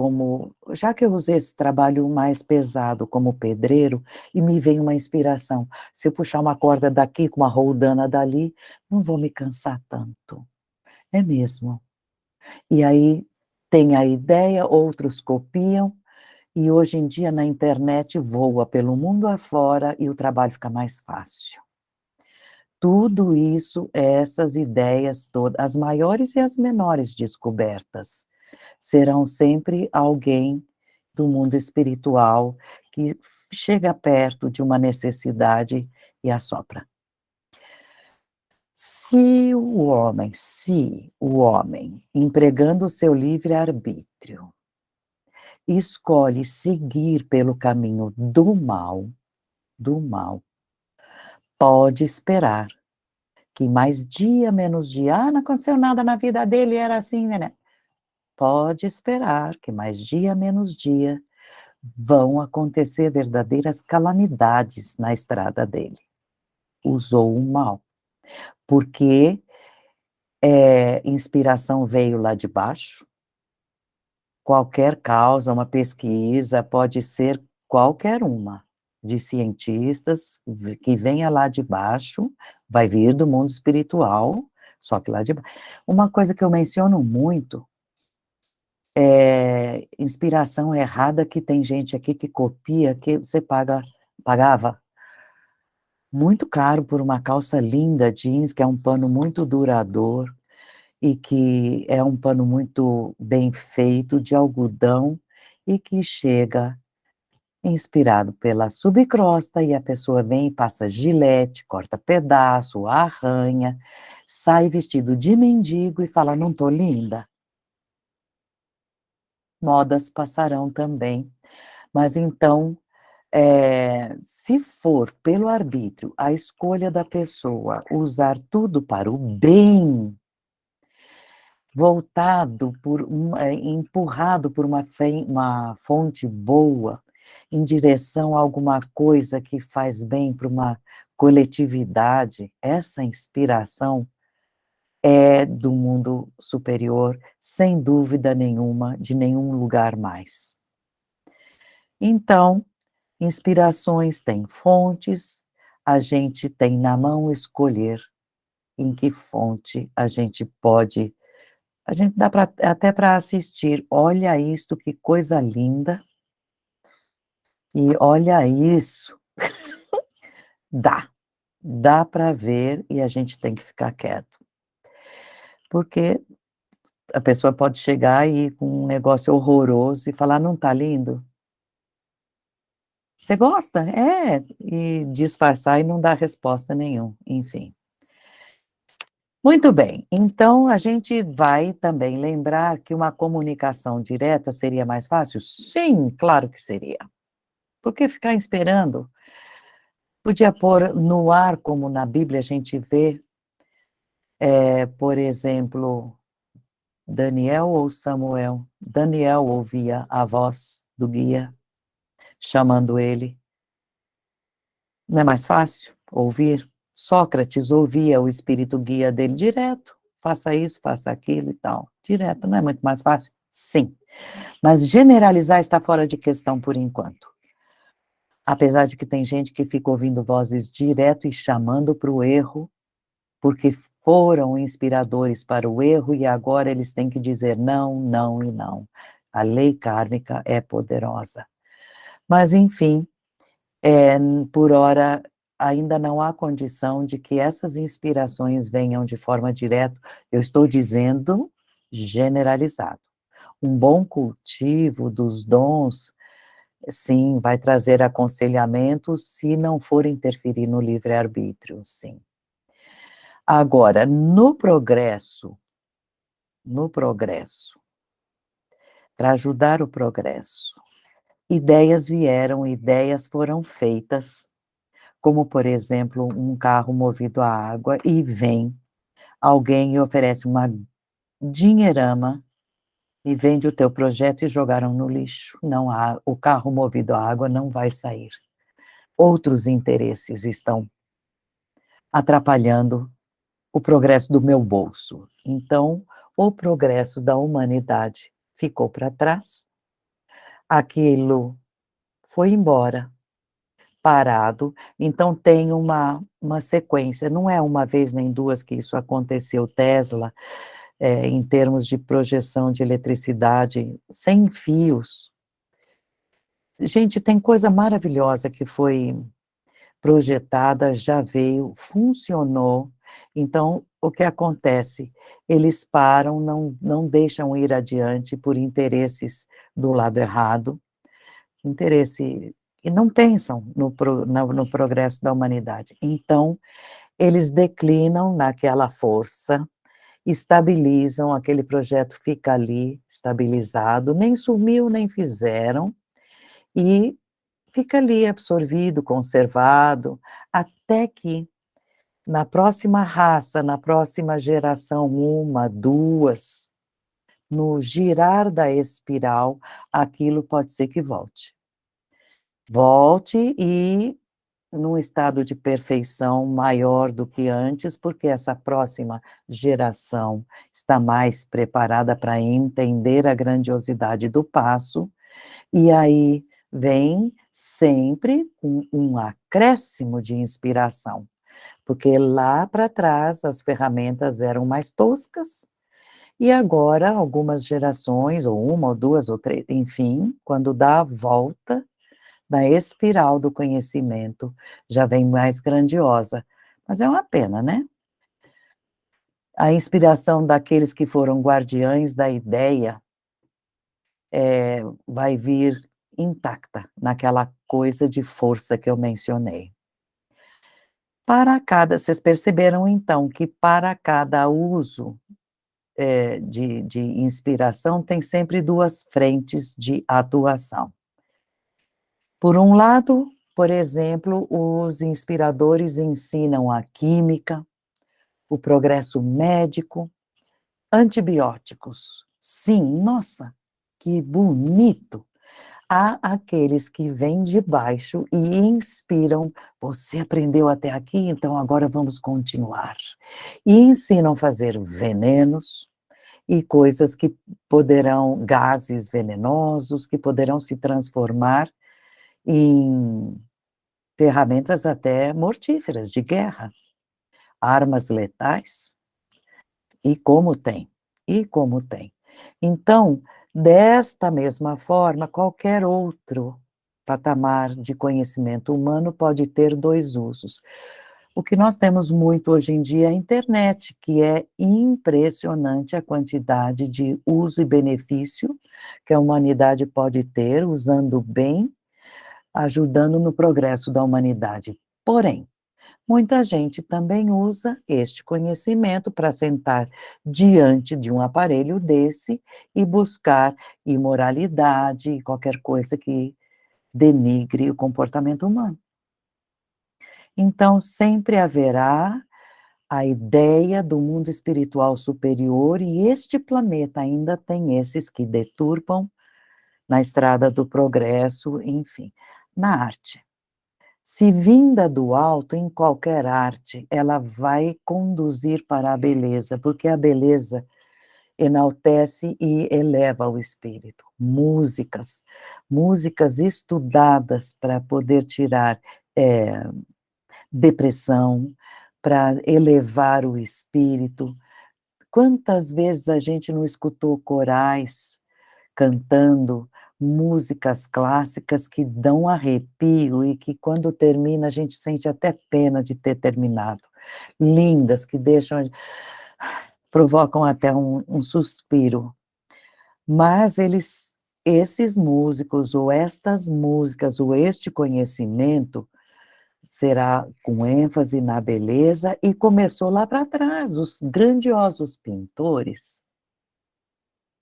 já que eu usei esse trabalho mais pesado como pedreiro, e me vem uma inspiração, se eu puxar uma corda daqui com uma roldana dali, não vou me cansar tanto. É mesmo. E aí tem a ideia, outros copiam, e hoje em dia na internet voa pelo mundo afora e o trabalho fica mais fácil. Tudo isso, essas ideias todas, as maiores e as menores descobertas, serão sempre alguém do mundo espiritual que chega perto de uma necessidade e assopra. Se o homem, empregando o seu livre-arbítrio, escolhe seguir pelo caminho do mal, pode esperar que mais dia, menos dia, não aconteceu nada na vida dele, era assim, né? Pode esperar que mais dia, menos dia, vão acontecer verdadeiras calamidades na estrada dele. Usou o mal, porque inspiração veio lá de baixo, qualquer causa, uma pesquisa, pode ser qualquer uma, de cientistas, que venha lá de baixo, vai vir do mundo espiritual, só que lá de baixo. Uma coisa que eu menciono muito é inspiração errada, que tem gente aqui que copia, que você pagava muito caro por uma calça linda jeans, que é um pano muito duradouro, e que é um pano muito bem feito, de algodão, e que chega inspirado pela subcrosta, e a pessoa vem e passa gilete, corta pedaço, arranha, sai vestido de mendigo e fala: não tô linda? Modas passarão também, mas então, se for pelo arbítrio, a escolha da pessoa usar tudo para o bem, voltado empurrado por uma fonte boa, em direção a alguma coisa que faz bem para uma coletividade, essa inspiração é do mundo superior, sem dúvida nenhuma, de nenhum lugar mais. Então, inspirações têm fontes, a gente tem na mão escolher em que fonte a gente dá até para assistir. Olha isto, que coisa linda, e olha isso, dá para ver, e a gente tem que ficar quieto, porque a pessoa pode chegar aí com um negócio horroroso e falar: não está lindo? Você gosta? É, e disfarçar e não dar resposta nenhuma, enfim. Muito bem, então a gente vai também lembrar que uma comunicação direta seria mais fácil? Sim, claro que seria. Por que ficar esperando? Podia pôr no ar, como na Bíblia a gente vê, por exemplo, Daniel ou Samuel? Daniel ouvia a voz do guia chamando ele. Não é mais fácil ouvir? Sócrates ouvia o espírito guia dele direto. Faça isso, faça aquilo e tal. Direto, não é muito mais fácil? Sim. Mas generalizar está fora de questão por enquanto. Apesar de que tem gente que fica ouvindo vozes direto e chamando para o erro, porque foram inspiradores para o erro e agora eles têm que dizer não, não e não. A lei kármica é poderosa. Mas, enfim, por hora, ainda não há condição de que essas inspirações venham de forma direta. Eu estou dizendo generalizado. Um bom cultivo dos dons, sim, vai trazer aconselhamento se não for interferir no livre-arbítrio, sim. Agora, para ajudar o progresso, ideias vieram, ideias foram feitas, como, por exemplo, um carro movido a água, e vem alguém e oferece uma dinheirama e vende o teu projeto e jogaram no lixo. Não há, o carro movido a água não vai sair. Outros interesses estão atrapalhando o progresso do meu bolso. Então, o progresso da humanidade ficou para trás, aquilo foi embora, parado, então tem uma sequência, não é uma vez nem duas que isso aconteceu. Tesla, em termos de projeção de eletricidade sem fios, gente, tem coisa maravilhosa que foi projetada, já veio, funcionou, então o que acontece? Eles param, não deixam ir adiante por interesses do lado errado, interesse e não pensam no progresso da humanidade. Então, eles declinam naquela força, estabilizam, aquele projeto fica ali estabilizado, nem sumiu, nem fizeram, e fica ali absorvido, conservado, até que na próxima raça, na próxima geração, uma, duas, no girar da espiral, aquilo pode ser que volte. Volte e num estado de perfeição maior do que antes, porque essa próxima geração está mais preparada para entender a grandiosidade do passo, e aí vem sempre um acréscimo de inspiração, porque lá para trás as ferramentas eram mais toscas, e agora algumas gerações, ou uma, ou duas, ou três, enfim, quando dá a volta da espiral do conhecimento, já vem mais grandiosa. Mas é uma pena, né? A inspiração daqueles que foram guardiães da ideia, vai vir intacta, naquela coisa de força que eu mencionei. Vocês perceberam então que para cada uso, de inspiração, tem sempre duas frentes de atuação. Por um lado, por exemplo, os inspiradores ensinam a química, o progresso médico, antibióticos. Sim, nossa, que bonito! Há aqueles que vêm de baixo e inspiram, você aprendeu até aqui, então agora vamos continuar. E ensinam a fazer venenos e coisas que poderão, gases venenosos, que poderão se transformar em ferramentas até mortíferas de guerra, armas letais, e como tem, e como tem. Então, desta mesma forma, qualquer outro patamar de conhecimento humano pode ter dois usos. O que nós temos muito hoje em dia é a internet, que é impressionante a quantidade de uso e benefício que a humanidade pode ter, usando bem, ajudando no progresso da humanidade. Porém, muita gente também usa este conhecimento para sentar diante de um aparelho desse e buscar imoralidade e qualquer coisa que denigre o comportamento humano. Então, sempre haverá a ideia do mundo espiritual superior, e este planeta ainda tem esses que deturpam na estrada do progresso, enfim. Na arte, se vinda do alto, em qualquer arte, ela vai conduzir para a beleza, porque a beleza enaltece e eleva o espírito. Músicas estudadas para poder tirar depressão, para elevar o espírito. Quantas vezes a gente não escutou corais cantando músicas clássicas que dão arrepio e que quando termina a gente sente até pena de ter terminado. Lindas, que deixam, provocam até um suspiro. Mas esses músicos, ou estas músicas, ou este conhecimento, será com ênfase na beleza, e começou lá para trás. Os grandiosos pintores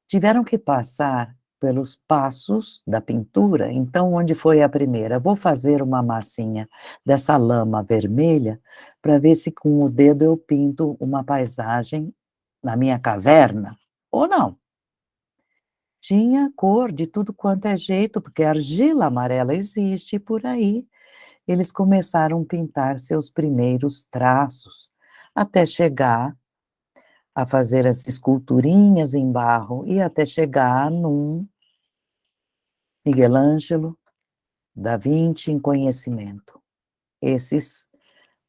tiveram que passar pelos passos da pintura. Então, onde foi a primeira? Vou fazer uma massinha dessa lama vermelha para ver se com o dedo eu pinto uma paisagem na minha caverna, ou não. Tinha cor de tudo quanto é jeito, porque a argila amarela existe, e por aí eles começaram a pintar seus primeiros traços, até chegar a fazer as esculturinhas em barro, e até chegar num Miguel Ângelo, Da Vinci em conhecimento. Esses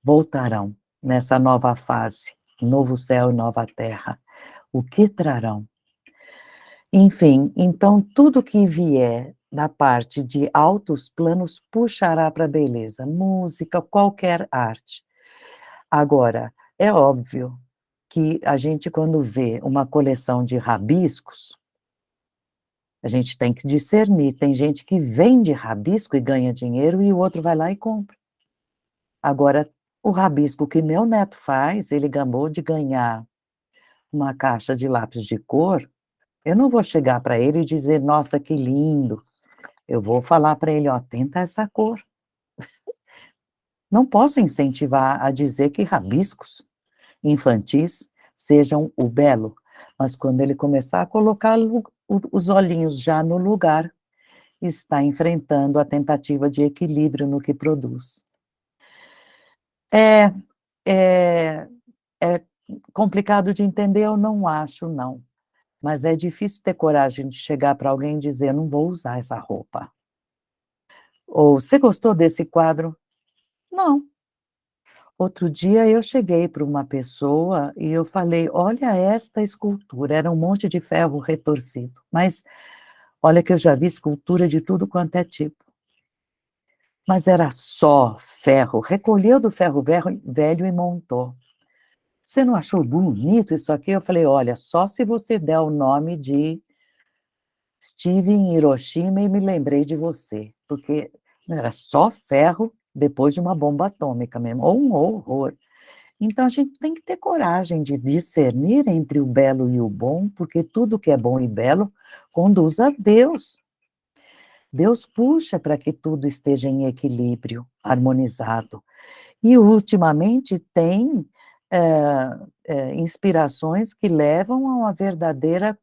voltarão nessa nova fase, novo céu e nova terra. O que trarão? Enfim, então tudo que vier da parte de altos planos puxará para a beleza, música, qualquer arte. Agora, é óbvio que a gente, quando vê uma coleção de rabiscos, a gente tem que discernir. Tem gente que vende rabisco e ganha dinheiro e o outro vai lá e compra. Agora, o rabisco que meu neto faz, ele acabou de ganhar uma caixa de lápis de cor, eu não vou chegar para ele e dizer: "Nossa, que lindo". Eu vou falar para ele: "Ó, tenta essa cor". Não posso incentivar a dizer que rabiscos infantis sejam o belo, mas quando ele começar a colocar os olhinhos já no lugar, está enfrentando a tentativa de equilíbrio no que produz. É, é é complicado de entender, eu não acho não, mas é difícil ter coragem de chegar para alguém e dizer: "Não vou usar essa roupa". Ou: "Você gostou desse quadro?". "Não". Outro dia eu cheguei para uma pessoa e eu falei: "Olha esta escultura", era um monte de ferro retorcido, mas olha que eu já vi escultura de tudo quanto é tipo, mas era só ferro, recolheu do ferro velho e montou. "Você não achou bonito isso aqui?". Eu falei: "Olha, só se você der o nome de estive em Hiroshima e me lembrei de você", porque era só ferro depois de uma bomba atômica mesmo, ou um horror. Então a gente tem que ter coragem de discernir entre o belo e o bom, porque tudo que é bom e belo conduz a Deus. Deus puxa para que tudo esteja em equilíbrio, harmonizado. E ultimamente tem, inspirações que levam a uma verdadeira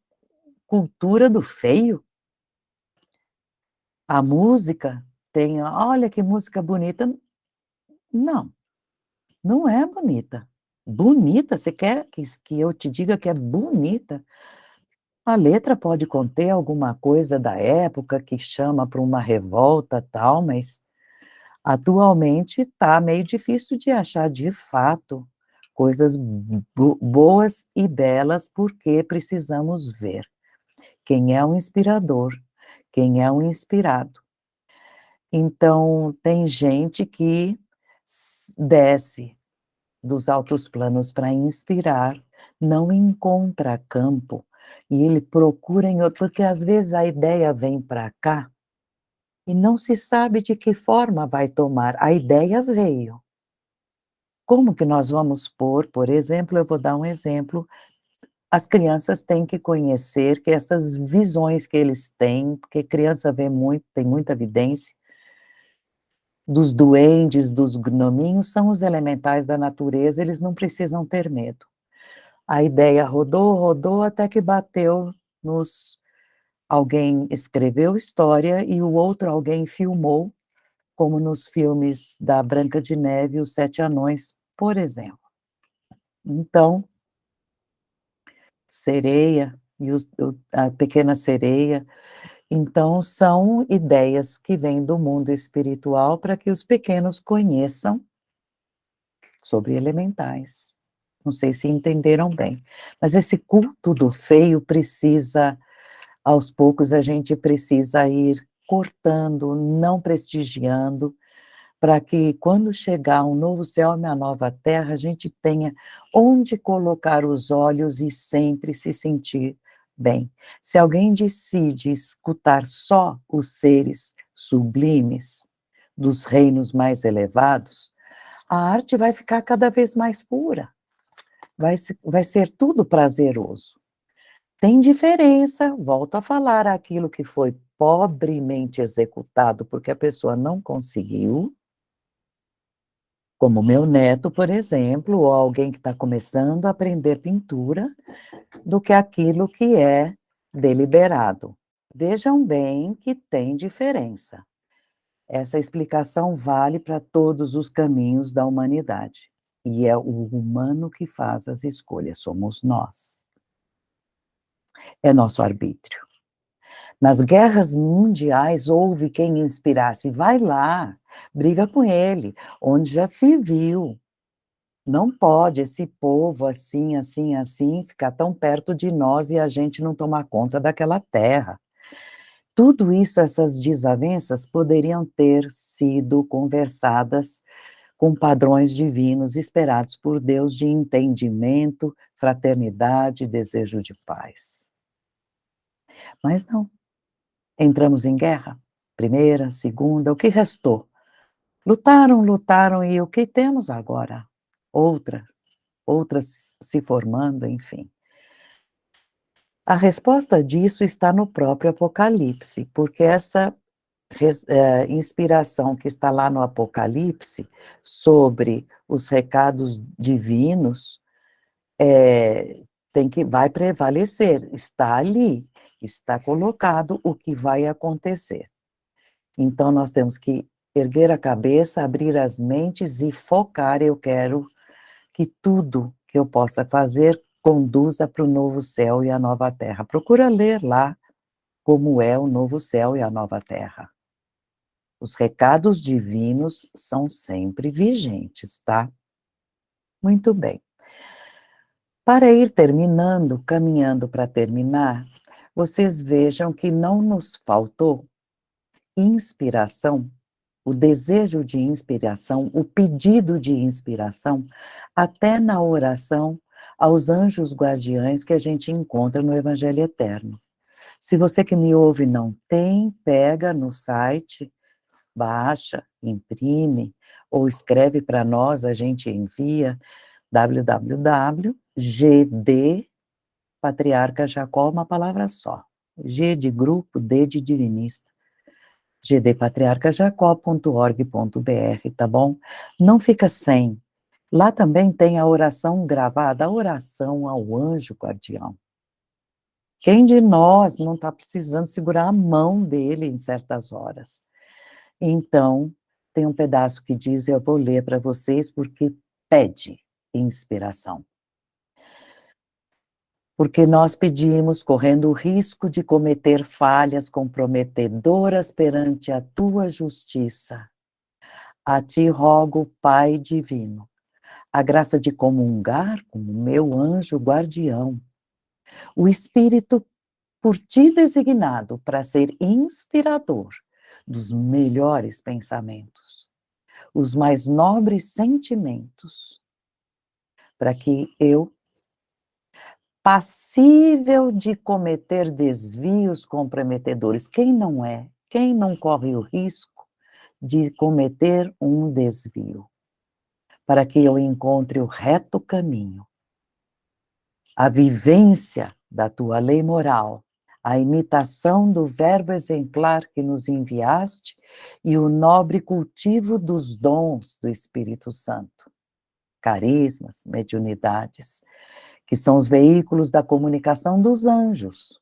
cultura do feio. A música tem olha que música bonita. Não, não é bonita. Bonita, você quer que eu te diga que é bonita? A letra pode conter alguma coisa da época que chama para uma revolta, tal, mas atualmente está meio difícil de achar, de fato, coisas boas e belas, porque precisamos ver quem é o inspirador, quem é o inspirado. Então, tem gente que desce dos altos planos para inspirar, não encontra campo, e ele procura em outro, porque às vezes a ideia vem para cá e não se sabe de que forma vai tomar. A ideia veio. Como que nós vamos pôr, por exemplo, eu vou dar um exemplo, as crianças têm que conhecer que essas visões que eles têm, porque criança vê muito, tem muita evidência, dos duendes, dos gnominhos, são os elementais da natureza, eles não precisam ter medo. A ideia rodou, rodou, até que bateu nos alguém escreveu história e o outro alguém filmou, como nos filmes da Branca de Neve e os Sete Anões, por exemplo. Então, Sereia e a Pequena Sereia, então são ideias que vêm do mundo espiritual para que os pequenos conheçam sobre elementais. Não sei se entenderam bem, mas esse culto do feio precisa, aos poucos a gente precisa ir cortando, não prestigiando, para que quando chegar um novo céu e uma nova terra, a gente tenha onde colocar os olhos e sempre se sentir bem. Se alguém decide escutar só os seres sublimes dos reinos mais elevados, a arte vai ficar cada vez mais pura, vai ser tudo prazeroso. Tem diferença, volto a falar, aquilo que foi pobremente executado porque a pessoa não conseguiu, como meu neto, por exemplo, ou alguém que está começando a aprender pintura, do que aquilo que é deliberado. Vejam bem que tem diferença. Essa explicação vale para todos os caminhos da humanidade. E é o humano que faz as escolhas, somos nós. É nosso arbítrio. Nas guerras mundiais houve quem inspirasse, vai lá, briga com ele, onde já se viu. Não pode esse povo assim, assim, assim, ficar tão perto de nós e a gente não tomar conta daquela terra. Tudo isso, essas desavenças poderiam ter sido conversadas com padrões divinos esperados por Deus de entendimento, fraternidade, desejo de paz. Mas não, entramos em guerra, primeira, segunda, o que restou? Lutaram, lutaram, e o que temos agora? Outras se formando, enfim. A resposta disso está no próprio Apocalipse, porque essa inspiração que está lá no Apocalipse, sobre os recados divinos, vai prevalecer, está ali, está colocado o que vai acontecer. Então, nós temos que erguer a cabeça, abrir as mentes e focar. Eu quero que tudo que eu possa fazer conduza para o novo céu e a nova terra. Procura ler lá como é o novo céu e a nova terra. Os recados divinos são sempre vigentes, tá? Muito bem. Para ir terminando, caminhando para terminar, vocês vejam que não nos faltou inspiração, o desejo de inspiração, o pedido de inspiração, até na oração aos anjos guardiães que a gente encontra no Evangelho Eterno. Se você que me ouve não tem, pega no site, baixa, imprime, ou escreve para nós, a gente envia, www.gd, Patriarca Jacó, uma palavra só, G de grupo, D de divinista, gdpatriarcajacó.org.br, tá bom? Não fica sem. Lá também tem a oração gravada, a oração ao anjo guardião. Quem de nós não está precisando segurar a mão dele em certas horas? Então, tem um pedaço que diz, eu vou ler para vocês, porque pede inspiração. Porque nós pedimos, correndo o risco de cometer falhas comprometedoras perante a tua justiça. A ti rogo, Pai divino, a graça de comungar com o meu anjo guardião, o Espírito por ti designado para ser inspirador dos melhores pensamentos, os mais nobres sentimentos, para que eu, passível de cometer desvios comprometedores, quem não é? Quem não corre o risco de cometer um desvio? Para que eu encontre o reto caminho, a vivência da tua lei moral, a imitação do verbo exemplar que nos enviaste e o nobre cultivo dos dons do Espírito Santo, carismas, mediunidades, que são os veículos da comunicação dos anjos,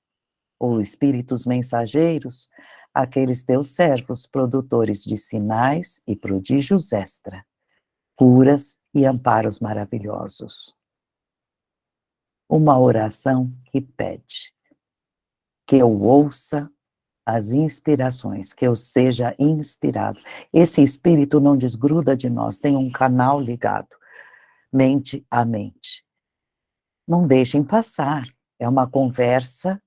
ou espíritos mensageiros, aqueles teus servos, produtores de sinais e prodígios extra, curas e amparos maravilhosos. Uma oração que pede que eu ouça as inspirações, que eu seja inspirado. Esse espírito não desgruda de nós, tem um canal ligado, mente a mente. Não deixem passar, é uma conversa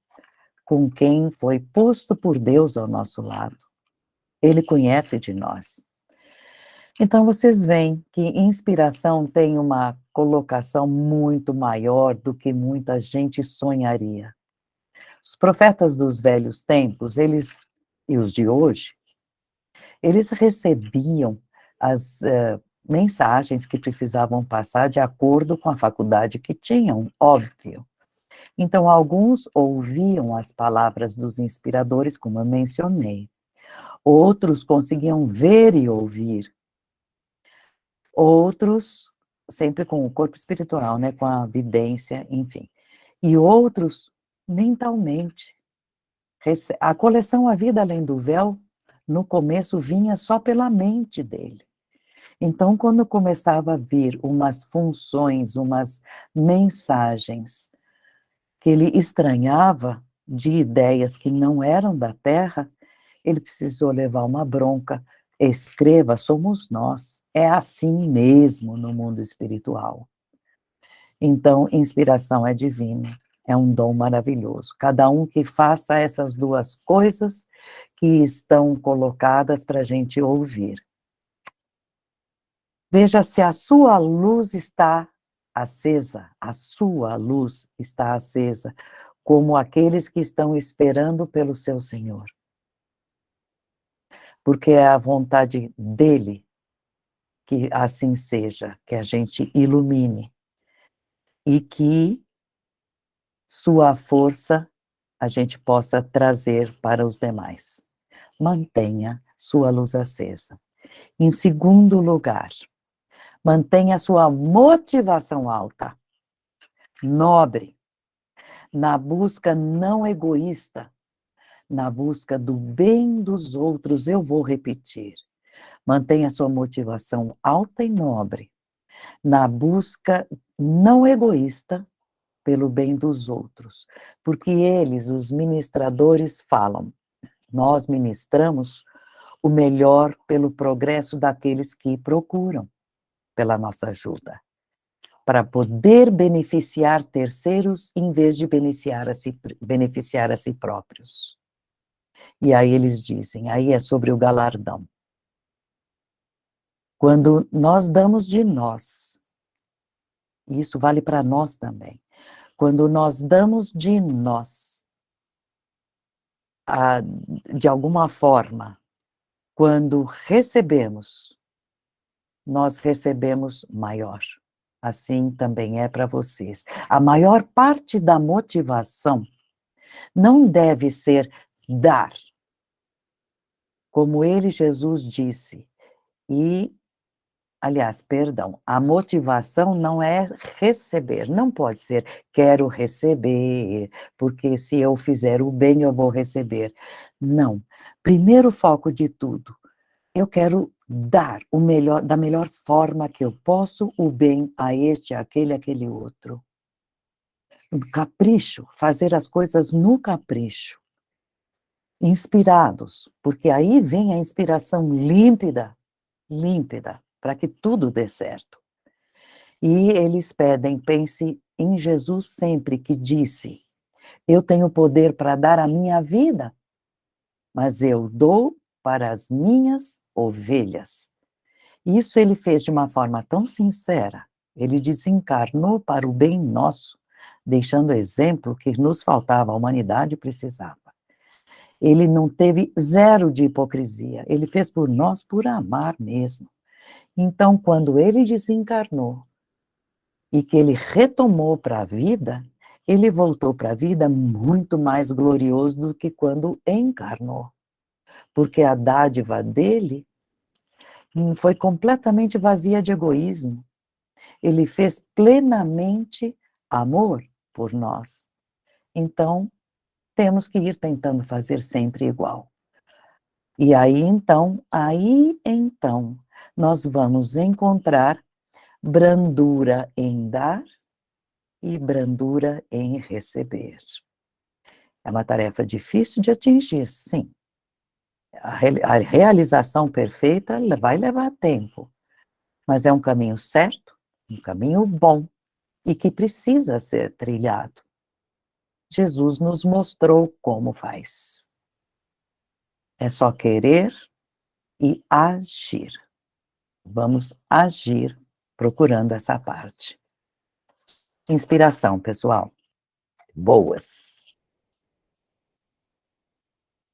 com quem foi posto por Deus ao nosso lado. Ele conhece de nós. Então, vocês veem que inspiração tem uma colocação muito maior do que muita gente sonharia. Os profetas dos velhos tempos, e os de hoje, eles recebiam as mensagens que precisavam passar de acordo com a faculdade que tinham, óbvio. Então, alguns ouviam as palavras dos inspiradores, como eu mencionei. Outros conseguiam ver e ouvir. Outros, sempre com o corpo espiritual, né, com a vidência, enfim. E outros, mentalmente. A coleção A Vida Além do Véu, no começo, vinha só pela mente dele. Então, quando começava a vir umas funções, umas mensagens, que ele estranhava, de ideias que não eram da Terra, ele precisou levar uma bronca. Escreva, somos nós. É assim mesmo no mundo espiritual. Então, inspiração é divina, é um dom maravilhoso. Cada um que faça essas duas coisas que estão colocadas para a gente ouvir. Veja se a sua luz está acesa, a sua luz está acesa, como aqueles que estão esperando pelo seu Senhor. Porque é a vontade dele que assim seja, que a gente ilumine e que sua força a gente possa trazer para os demais. Mantenha sua luz acesa. Em segundo lugar, mantenha sua motivação alta, nobre, na busca não egoísta, na busca do bem dos outros. Eu vou repetir. Mantenha sua motivação alta e nobre, na busca não egoísta pelo bem dos outros. Porque eles, os ministradores, falam, nós ministramos o melhor pelo progresso daqueles que procuram pela nossa ajuda, para poder beneficiar terceiros em vez de beneficiar a si próprios. E aí eles dizem, aí é sobre o galardão. Quando nós damos de nós, e isso vale para nós também, quando nós damos de nós, de alguma forma, quando recebemos, nós recebemos maior. Assim também é para vocês. A maior parte da motivação não deve ser dar, como ele, Jesus, disse. E, aliás, perdão, a motivação não é receber, não pode ser quero receber, porque se eu fizer o bem eu vou receber. Não. Primeiro foco de tudo, eu quero dar o melhor, da melhor forma que eu posso, o bem a este, aquele outro. Capricho, fazer as coisas no capricho. Inspirados, porque aí vem a inspiração límpida, para que tudo dê certo. E eles pedem, pense em Jesus sempre, que disse, eu tenho poder para dar a minha vida, mas eu dou para as minhas ovelhas. Isso ele fez de uma forma tão sincera, ele desencarnou para o bem nosso, deixando exemplo que nos faltava, a humanidade precisava. Ele não teve zero de hipocrisia, ele fez por nós por amar mesmo. Então, quando ele desencarnou e que ele retomou para a vida, ele voltou para a vida muito mais glorioso do que quando encarnou. Porque a dádiva dele foi completamente vazia de egoísmo. Ele fez plenamente amor por nós. Então, temos que ir tentando fazer sempre igual. E aí então, nós vamos encontrar brandura em dar e brandura em receber. É uma tarefa difícil de atingir, sim. A realização perfeita vai levar tempo, mas é um caminho certo, um caminho bom e que precisa ser trilhado. Jesus nos mostrou como faz. É só querer e agir. Vamos agir procurando essa parte. Inspiração, pessoal. Boas.